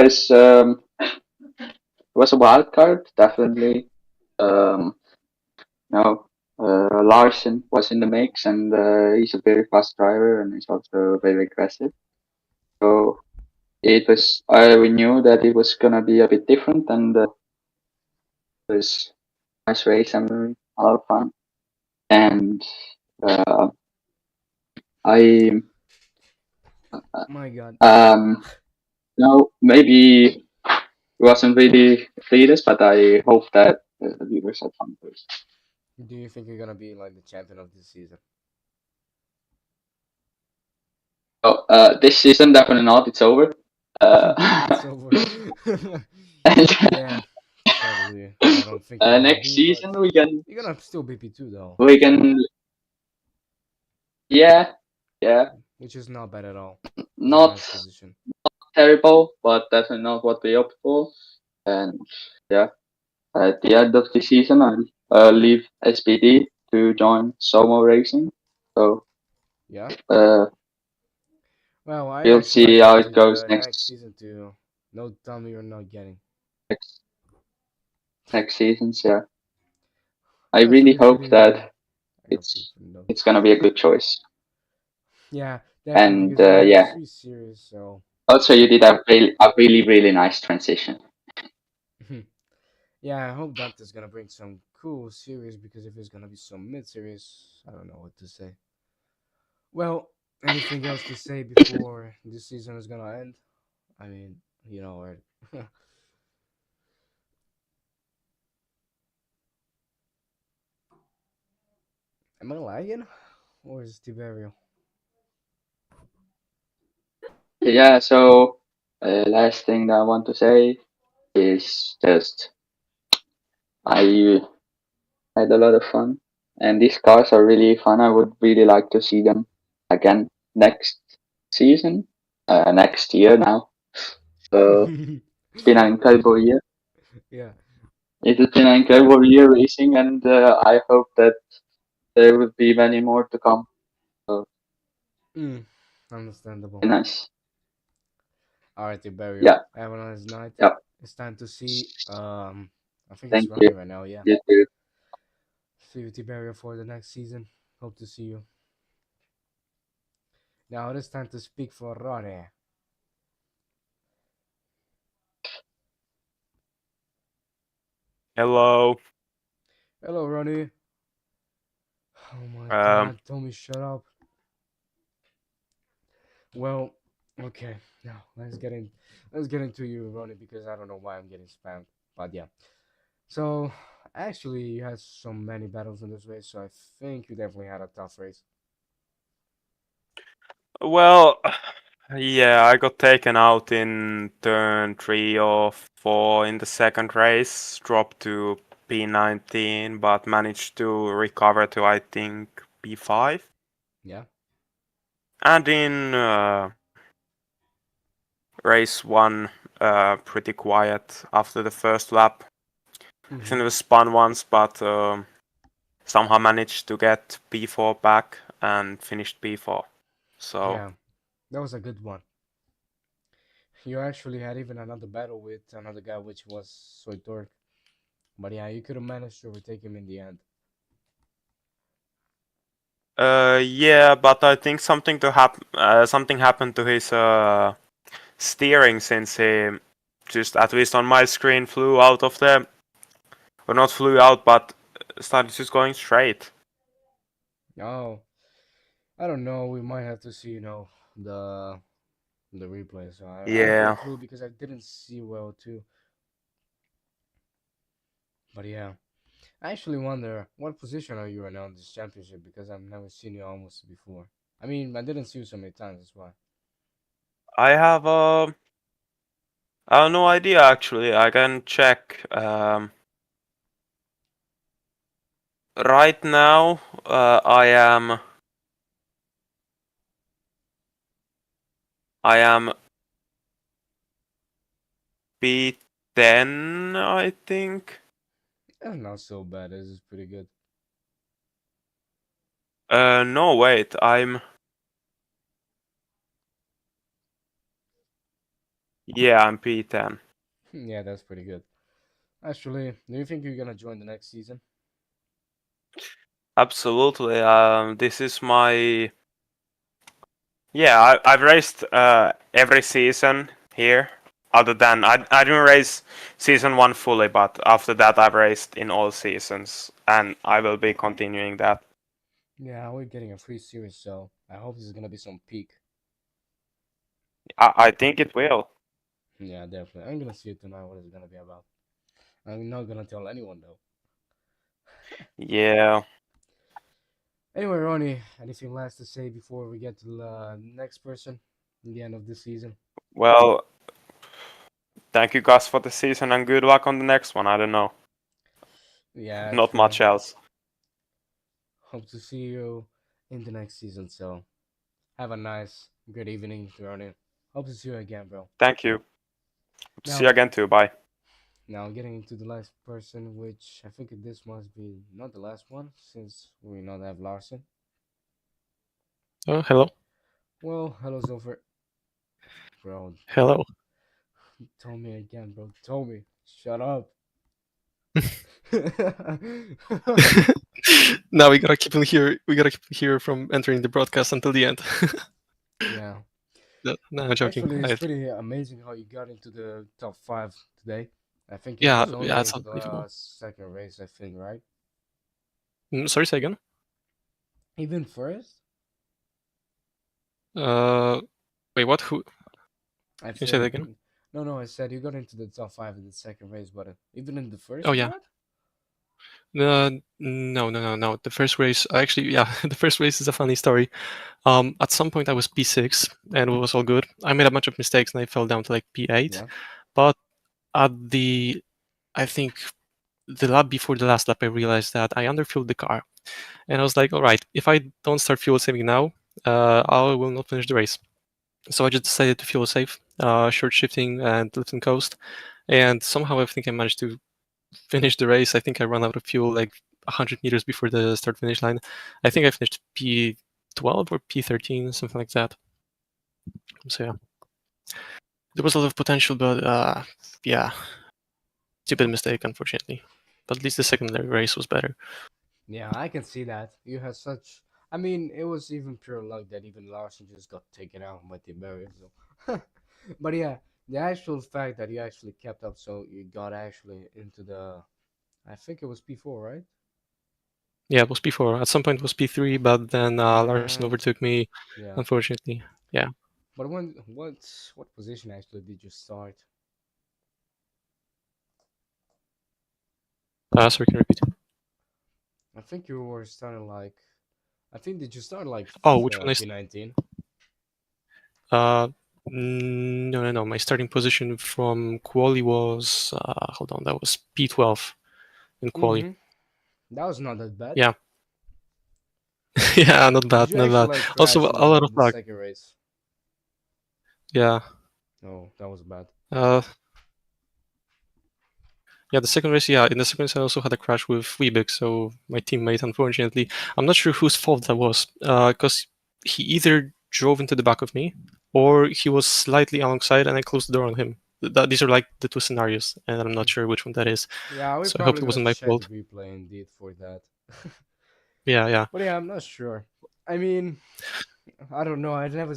was a wild card, definitely. Um, no, Larson was in the mix, and he's a very fast driver, and he's also very aggressive. So it was. We knew that it was gonna be a bit different, and it was a nice race and a lot of fun. And uh, I My God, um, no, maybe it wasn't really fleetest, but I hope that the viewers had fun first. do you think you're gonna be like the champion of this season? So this season definitely not. It's over. It's over. And Yeah, sadly, I don't think you're gonna next be, but season we can you're gonna still be P2 though, we can yeah, yeah, which is not bad at all. It's a not nice position. terrible, but definitely not what we hoped for. And yeah, at the end of the season I'll leave SPD to join Somo Racing. So Yeah. uh, Well, I we'll actually see like how that it to goes the next season to no tell me you're not getting. next next seasons. Yeah, I Well, to really be hope pretty, that I got it's people notes. it's gonna be a good choice. Yeah, definitely And because we have yeah, 3 series. So also you did a really really nice transition. yeah, I hope Dante's gonna bring some cool series because if it's gonna be some mid series, I don't know what to say. Well, anything else to say before this season is gonna end? I mean, you know already. Am I lagging? Or is Tiberio? Yeah, so last thing that I want to say is just I had a lot of fun, and these cars are really fun. I would really like to see them again next season, next year now. So it's been an incredible year. Yeah. It has been an incredible year racing, and I hope that there will be many more to come. So Mm, understandable. nice. Alright, Tiberio. Yeah, Have a nice night. yeah. It's time to see. I think it's Thank you. Ronnie right now. Yeah. You too. See you, Tiberio, for the next season. Hope to see you. Now it is time to speak for Ronnie. Hello. Hello, Ronnie. Oh my Um, God, Tommy, shut up. Well, okay. Now let's get into you, Ronnie, because I don't know why I'm getting spammed. But yeah. So actually, you had so many battles in this race, so I think you definitely had a tough race. well, yeah, I got taken out in turn 3 or 4 in the second race, dropped to P19, but managed to recover to, I think, P5. Yeah. And in race 1, pretty quiet after the first lap. I Mm-hmm. think it was spun once, but somehow managed to get P4 back and finished P4. So. Yeah, that was a good one. You actually had even another battle with another guy, which was Soitork. But yeah, you could have managed to overtake him in the end. Yeah, but I think something happened to his steering since he just, at least on my screen, flew out of the, or not flew out, but started just going straight. Oh, I don't know. We might have to see, the replay. So I have no Yeah. clue because I didn't see well too. But yeah, I actually wonder what position are you right now in this championship because I've never seen you almost before. I mean, I didn't see you so many times. That's why. I have no idea actually. I can check. Right now, I am P10, I think. That's not so bad. This is pretty good. No, wait. I'm P10. Yeah, that's pretty good. Actually, do you think you're gonna join the next season? Absolutely. This is my. Yeah, I've raced every season here. Other than I didn't race season 1 fully, but after that I've raced in all seasons, and I will be continuing that. Yeah, we're getting a free series, so I hope this is gonna be some peak. I think it will. Yeah, definitely. I'm gonna see it tonight. What it's gonna be about. I'm not gonna tell anyone though. Yeah. Anyway, Ronnie, anything last to say before we get to the next person in the end of the season? Well, thank you guys for the season, and good luck on the next one. I don't know. Yeah, Not actually, much else. hope to see you in the next season. So have a nice, good evening, Ronnie. Hope to see you again, bro. Thank you. Hope to see you Now, again too. Bye. now getting into the last person, which I think this must be not the last one since we not have Larson. Oh, hello. Well, hello, Zoffer. Bro, Hello. tell me again, bro. Tell me. Shut up. Now we gotta keep him here. We gotta keep him here from entering the broadcast until the end. Yeah. No, I'm joking. Actually, it's pretty amazing how you got into the top five today. I think it Yeah, was yeah, only it's into the unbelievable. second race, I think, right? Sorry, say again. Even first? Uh, Wait, what? Who? I Can you say that think. again? No, no, I said you got into the top five in the second race, but even in the first, Oh you yeah. got? No. The first race, actually, yeah, the first race is a funny story. At some point I was P6 and it was all good. I made a bunch of mistakes and I fell down to like P8. Yeah. But at I think the lap before the last lap, I realized that I underfueled the car, and I was like, all right, if I don't start fuel saving now, I will not finish the race. So I just decided to fuel save, short shifting and lift and coast, and somehow I think I managed to finish the race. I think I ran out of fuel like 100 meters before the start finish line. I think I finished P12 or P13, something like that. So yeah, there was a lot of potential, but yeah, stupid mistake, unfortunately. But at least the secondary race was better. Yeah, I can see that. You had such. I mean, it was even pure luck that even Larson just got taken out by the barrier. So, but yeah, the actual fact that you actually kept up, so you got actually into the. I think it was P4, right? Yeah, it was P4. At some point it was P3, but then Larson overtook me, Yeah. unfortunately. Yeah. But what position actually did you start? Sorry, can you repeat? I think you were starting like. I think did you start like Oh, which one P19? No. My starting position from quali was hold on, that was P12 in quali. Mm-hmm. That was not that bad. Yeah. Yeah, not Did bad, you not actually bad. like Also crash in a lot of the luck. second race? Yeah. No, that was bad. Yeah, the second race, yeah, in the second race I also had a crash with Weebeck, so my teammate, unfortunately. I'm not sure whose fault that was, because he either drove into the back of me, or he was slightly alongside and I closed the door on him. These are like the two scenarios, and I'm not sure which one that is. Yeah, we're So I hope probably it gonna wasn't my check the fault. replay indeed for that. Yeah. But yeah, I'm not sure. I mean, I don't know. I didn't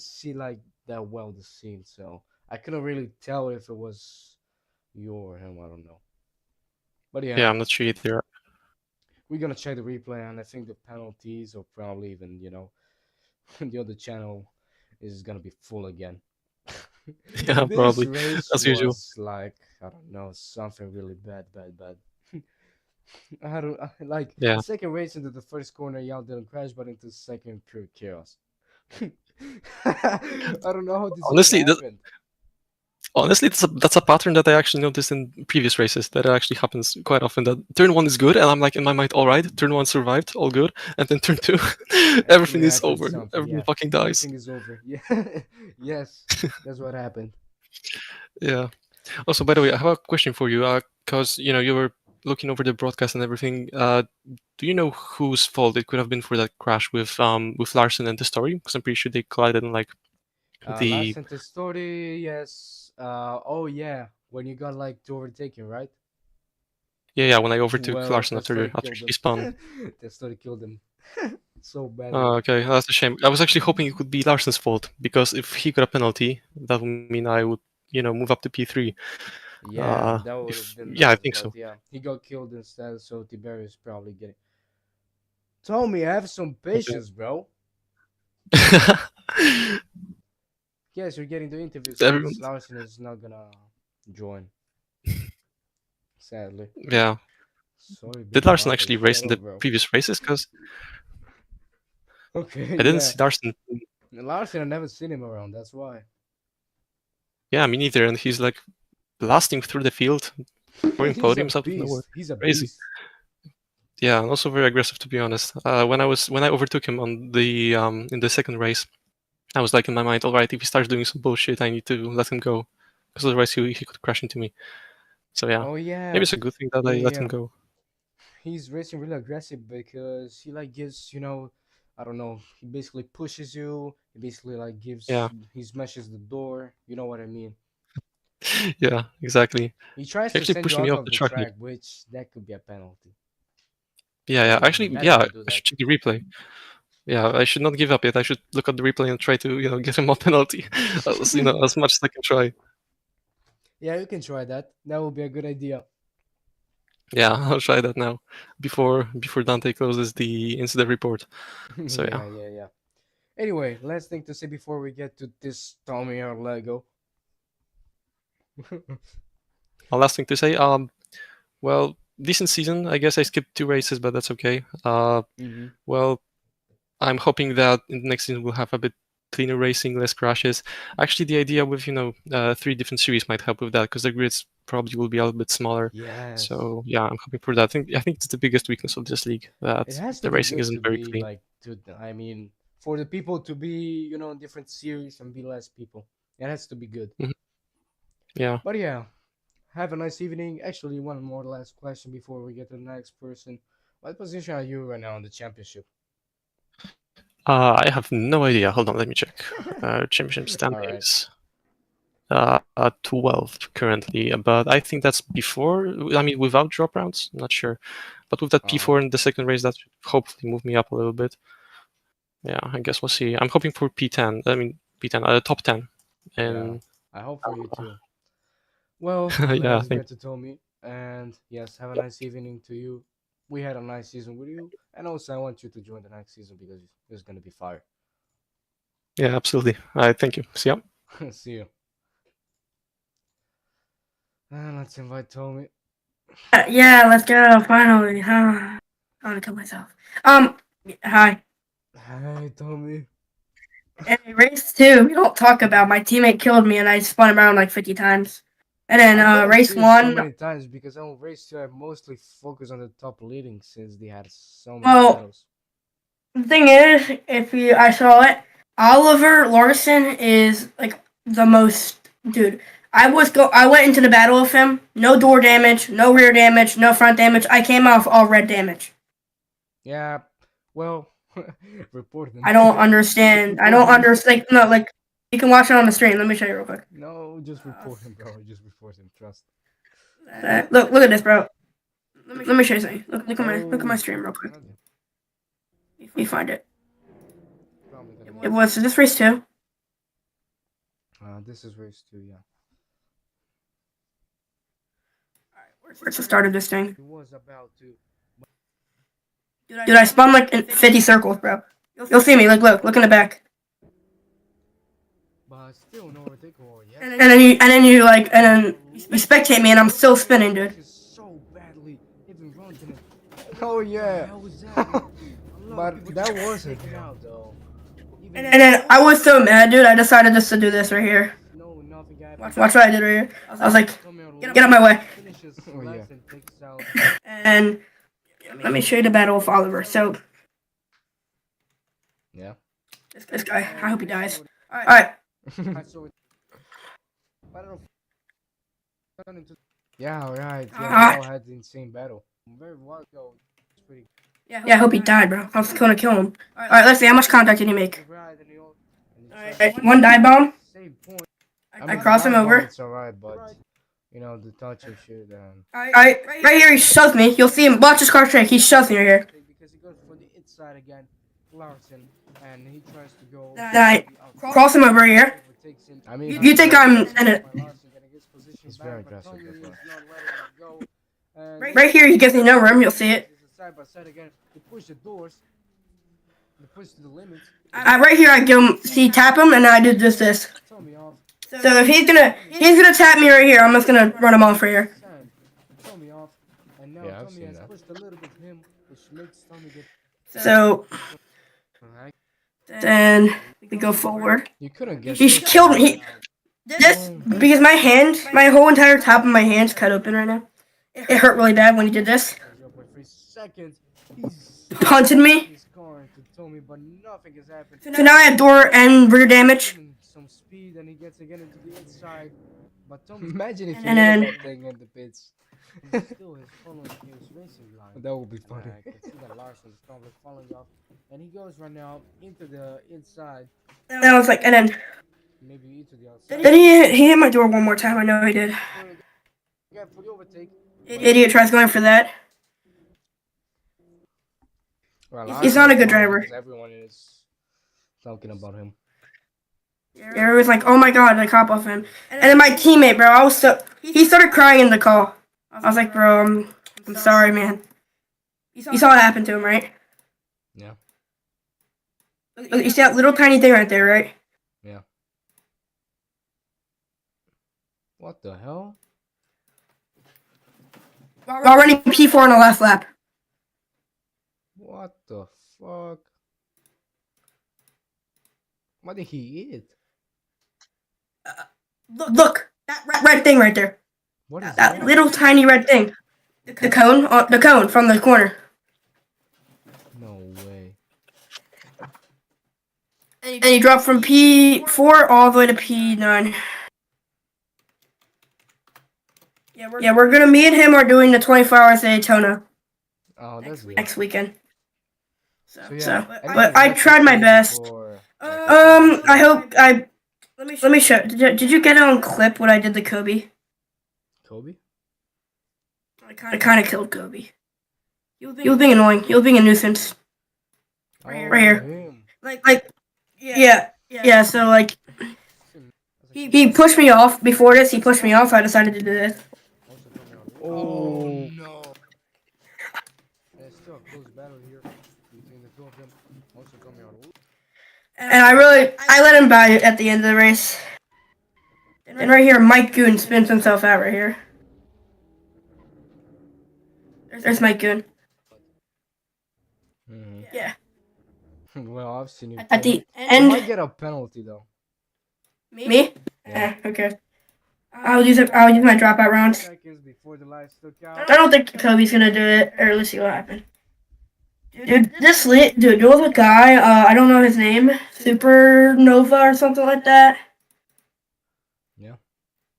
see like that well the scene, so I couldn't really tell if it was you or him. I don't know. But Yeah, yeah, I'm not sure either. we're gonna check the replay, and I think the penalties or probably even the other channel is gonna be full again. Yeah, This probably, race as usual. was like I don't know something really bad. I don't like Yeah. the second race into the first corner. Y'all didn't crash, but into the second, pure chaos. I don't know how this even Honestly, happened. that's a pattern that I actually noticed in previous races. That actually happens quite often. That turn one is good, and I'm like in my mind, all right, turn one survived, all good, and then turn two, everything Actually is happened over. something. Everything Yeah, fucking dies. everything is over. Yeah, yes, that's what happened. Yeah. Also, by the way, I have a question for you, because you were looking over the broadcast and everything. Do you know whose fault it could have been for that crash with Larson and the story? Because I'm pretty sure they collided in like Last the sentence story. Yes. Oh yeah, when you got like to overtaking, right? yeah when I overtook Well, Larson that after story after killed he him. spun. That story killed him so badly. Oh, okay, that's a shame. I was actually hoping it would be Larson's fault because if he got a penalty, that would mean I would move up to P3. Yeah, that would have If been yeah, I nice, think but so. yeah, he got killed instead, so Tiberius probably getting. Tommy, have some Okay. patience, bro. Yes, you're getting the interview Everyone, since Larson is not gonna join. Sadly. yeah. Sorry, Did big Larson brother. actually race Shut in the up, bro. previous races? Because Okay, I didn't yeah. see Larson. Larson, I never seen him around. That's why. Yeah, me neither. And he's like blasting through the field, scoring He's a podiums out of nowhere. beast. He's a Crazy. beast. Yeah, and also very aggressive to be honest. When I overtook him on the in the second race, I was like in my mind, all right, if he starts doing some bullshit, I need to let him go, because otherwise he could crash into me. So yeah, Oh maybe yeah, it's a good thing that I let yeah. him go. He's racing really aggressive because he like gives I don't know. He basically pushes you. He basically like Yeah, he smashes the door. You know what I mean? yeah, exactly. He tries He to actually send pushed you me out off of the the track. track, which that could be a penalty. Yeah. You Actually, never yeah, want to do I that. should check the replay. Yeah, I should not give up yet. I should look at the replay and try to get him a penalty, as much as I can try. Yeah, you can try that. That would be a good idea. Yeah, I'll try that now before Dante closes the incident report. So yeah. Yeah. Anyway, last thing to say before we get to this Tommy or Lego. Last thing to say, well, decent season. I guess I skipped 2 races, but that's okay. hmm Well, I'm hoping that in the next season we'll have a bit cleaner racing, less crashes. Actually, the idea with 3 different series might help with that because the grids probably will be a little bit smaller. Yes. So yeah, I'm hoping for that. I think it's the biggest weakness of this league It that has to the be racing good isn't to very be clean. like I mean, for the people to be, in different series and be less people. It has to be good. Mhm. Yeah, But yeah, Have a nice evening. Actually, one more last question before we get to the next person. What position are you right now in the championship? I have no idea. Hold on, let me check. Championship All right. standings. 12 currently, but I think that's before. I mean, without drop rounds, not sure. But with that P4 in the second race, that should hopefully move me up a little bit. Yeah, I guess we'll see. I'm hoping for P10. I mean, P10, top 10. And I hope for you too. Well, yeah, let's get to Tommy. And yes, have a nice evening to you. We had a nice season with you. And also, I want you to join the next season because it's going to be fire. yeah, absolutely. All right, thank you. See ya. See you. And let's invite Tommy. Yeah, let's go. Finally. I want to kill myself. Hi. Hi, Tommy. Hey, race 2, we don't talk about. My teammate killed me and I spun around like 50 times. And then I didn't race see it so 1. many times because on race 2, I mostly focused on the top leading since they had so many Well, battles. the thing is, I saw it, Oliver Larson is like the most dude. I went into the battle with him. No door damage, no rear damage, no front damage. I came off all red damage. Yeah, well, report them. I don't understand. I don't understand. No, like you can watch it on the stream. Let me show you real quick. No, just report him, bro. Just report him. Trust. Look at this, bro. Let me show you something. Look at my stream real quick. If you find it. It was this race 2. This is race 2, yeah. Where's the start of this thing? He was about to. Dude, I spun like in 50 circles, bro. You'll see me. Like, look in the back. But still no reticle yet. And then you spectate me, and I'm still spinning, dude. So badly, even Ron didn't. Oh yeah. But that wasn't him though. And then I was so mad, dude. I decided just to do this right here. No, nothing happened. Watch what I did right here. I was like, get out of my way. Oh, yeah. And let me show you the battle with Oliver. So, yeah. This guy, I hope he dies. All right. Yeah, right. Yeah, we all had the insane battle. Very well ago. Pretty. Yeah, I hope he died, bro. I was gonna kill him. All right, let's see. How much contact did he make? All right, one dive bomb. I cross him over. It's alright, but you know the touch of shit. All right, right here he shoves me. You'll see him. Watch his car trick. He shoves me right here. Because he goes for the inside again, Larson, and he tries to go. I cross him over here. I mean, You think I'm in it? He's very aggressive. Right here he gives me no room. You'll see it. Side by side again. They push the doors. They push to the limits. Right here I give him. See, tap him, and I do just this. Tell me off. So if he's gonna tap me right here, I'm just gonna run him off right here. Tommy off, and now Tommy has pushed a little bit him, which makes Tommy get. So then we go forward. You couldn't get. He killed me. Because my whole entire top of my hand's cut open right now. It hurt really bad when he did this. 0.3 seconds. Punted me. He's going to Tommy, but nothing has happened. So now I have door and rear damage. Some speed, and he gets again into the inside. But Tommy, imagine if he And then- hit that thing in the pits. Still is following his racing line. That would be funny. I can see that Larson is probably falling off, and he goes right now into the inside. And I was like, and then Maybe into the outside. then he hit my door one more time. I know he did. Yeah, for the overtake. Idiot tries going for that. Well, He's not a good driver. Everyone is talking about him. Everyone's like, oh my god, like hop off him. And then my teammate, bro, he started crying in the call. I was like, bro, I'm sorry, man. You saw what happened to him, right? Yeah. Look, you see that little tiny thing right there, right? Yeah. What the hell? While running P4 on the last lap. What the fuck? What did he eat? Look, that red thing right there. What is That little tiny red thing. The cone from the corner. No way. And he dropped from P4 all the way to P9. Yeah, we're gonna. Me and him are doing the 24 hours Daytona Oh, that's good. next weekend. So So, yeah, but I tried my best. I hope I. Let me show. Did you get it on clip what I did to Kobe? Kobe. I kind of killed Kobe. He was being annoying. He was being a nuisance. Right here. Him. Yeah. So like, he pushed me off before this. He pushed me off. I decided to do this. Oh no! There's still a close battle here between the two of them. Also coming out. And I let him by at the end of the race. And right here, Mike Goon spins himself out right here. There's Mike Goon. Mm-hmm. Yeah. Well, I've seen you. At the You end. might get a penalty though. Me? Yeah. Okay. I'll use my dropout rounds. Seconds before the lights took out. I don't think Kobe's gonna do it. Or let's see what happened. Dude, there was a guy, I don't know his name, Supernova or something like that. Yeah.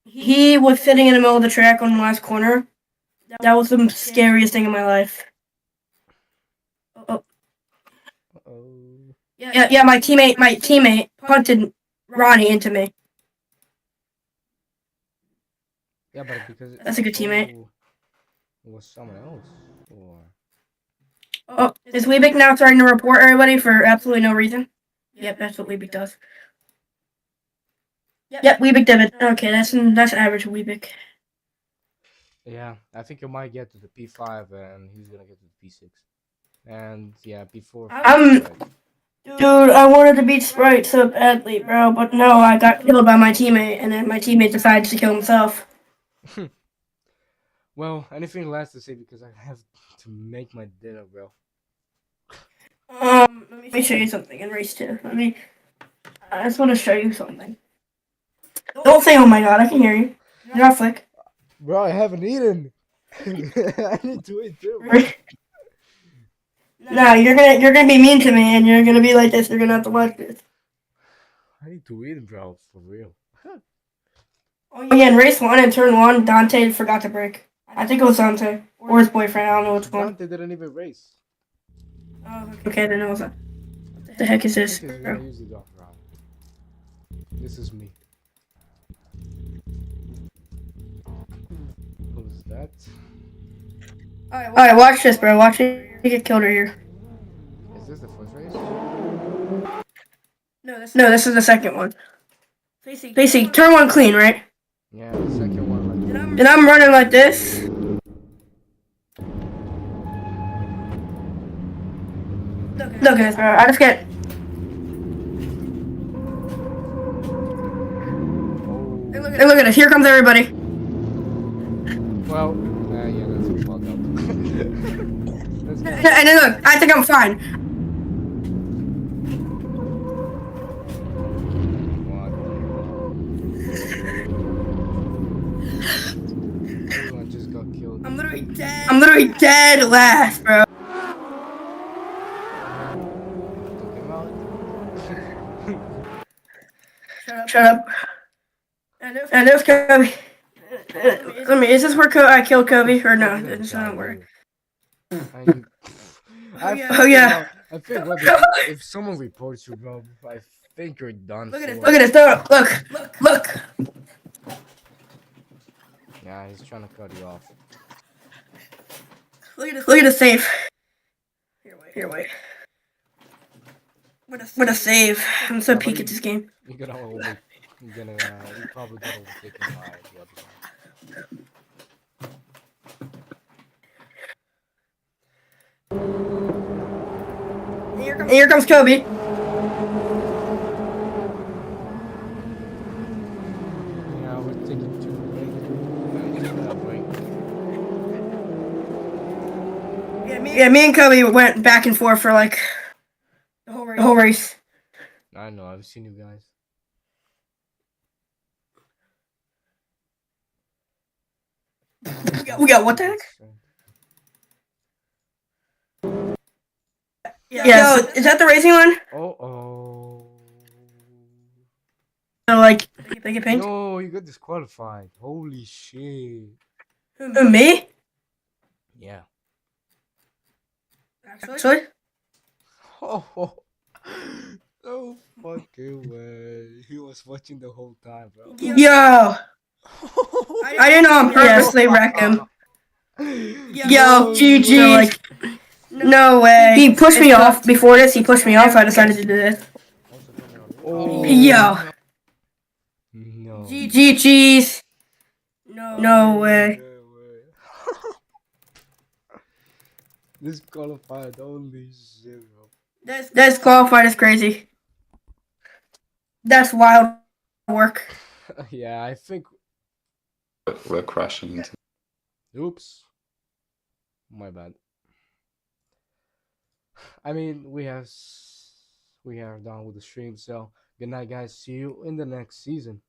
He was sitting in the middle of the track on the last corner. That was the scariest thing in my life. Oh. Oh. Yeah, my teammate punted Ronnie into me. Yeah, but because That's a good teammate. It was someone else, or Oh, is Weebick now starting to report everybody for absolutely no reason? Yep, that's what Weebick does. Yep, Weebick did it. Okay, that's average Weebick. yeah, I think you might get to the P5 and he's gonna get to the P6, and yeah, P4. Dude, I wanted to beat Sprite so badly, bro, but no, I got killed by my teammate, and then my teammate decided to kill himself. Well, anything last to say because I have to make my dinner, bro. Let me show you something in race 2. I just want to show you something. Don't say, oh my god, I can hear you. Do not flick. Bro, I haven't eaten. I need to eat too, bro. No, you're gonna be mean to me, and you're gonna be like this. You're gonna have to watch this. I need to eat, bro, for real. Oh yeah, in race 1 and turn 1, Dante forgot to brake. I think it was Dante or his boyfriend. I don't know which one. Dante didn't even race. Oh, okay, then it was that. What the heck is this, This is bro? gonna use the off round. This is me. Who's that? Alright, watch this, bro. Watch it. You get killed right here. Is this the first race? No, this is the second one. Basically, turn 1 clean, right? Yeah, the second one. Like And I'm running like this. Look at this, bro. I just get. Hey, look at this. Here comes everybody. well, yeah, that's a fuck up. Let's go. And then look, I think I'm fine. Everyone just got killed. I'm literally dead last, bro. Took him out. Shut up. And there's Kobe. Is this where I killed Kobe? Or no, it's not where. Oh yeah. I think if someone reports you, bro, I think you're done. Look at this. Look. Yeah, he's trying to cut you off. Look at the save. Here, wait. What a save. I'm so peak at this game. You're gonna you probably get overtaken by the other guy. And here comes Kobe. Yeah, we're taking too late. Yeah, me and Kobe went back and forth for like the whole race. I know, I've seen you guys. We got what the heck? Yeah, so is that the racing one? Oh. So like they get paint? No, you got disqualified. Holy shit. Who, me? Yeah. Actually? Oh, no fucking way. He was watching the whole time, bro. Yo! I didn't on purposely wreck him. Yo, GG. So, like, no way. He pushed me off before this. He pushed me off. I decided to do this. Oh, Yo. no. GG's. No way. Disqualified, holy shit, bro. This qualified is crazy. That's wild work. Yeah, I think. We're crashing into. Oops. My bad. I mean, we are done with the stream, so good night, guys. See you in the next season.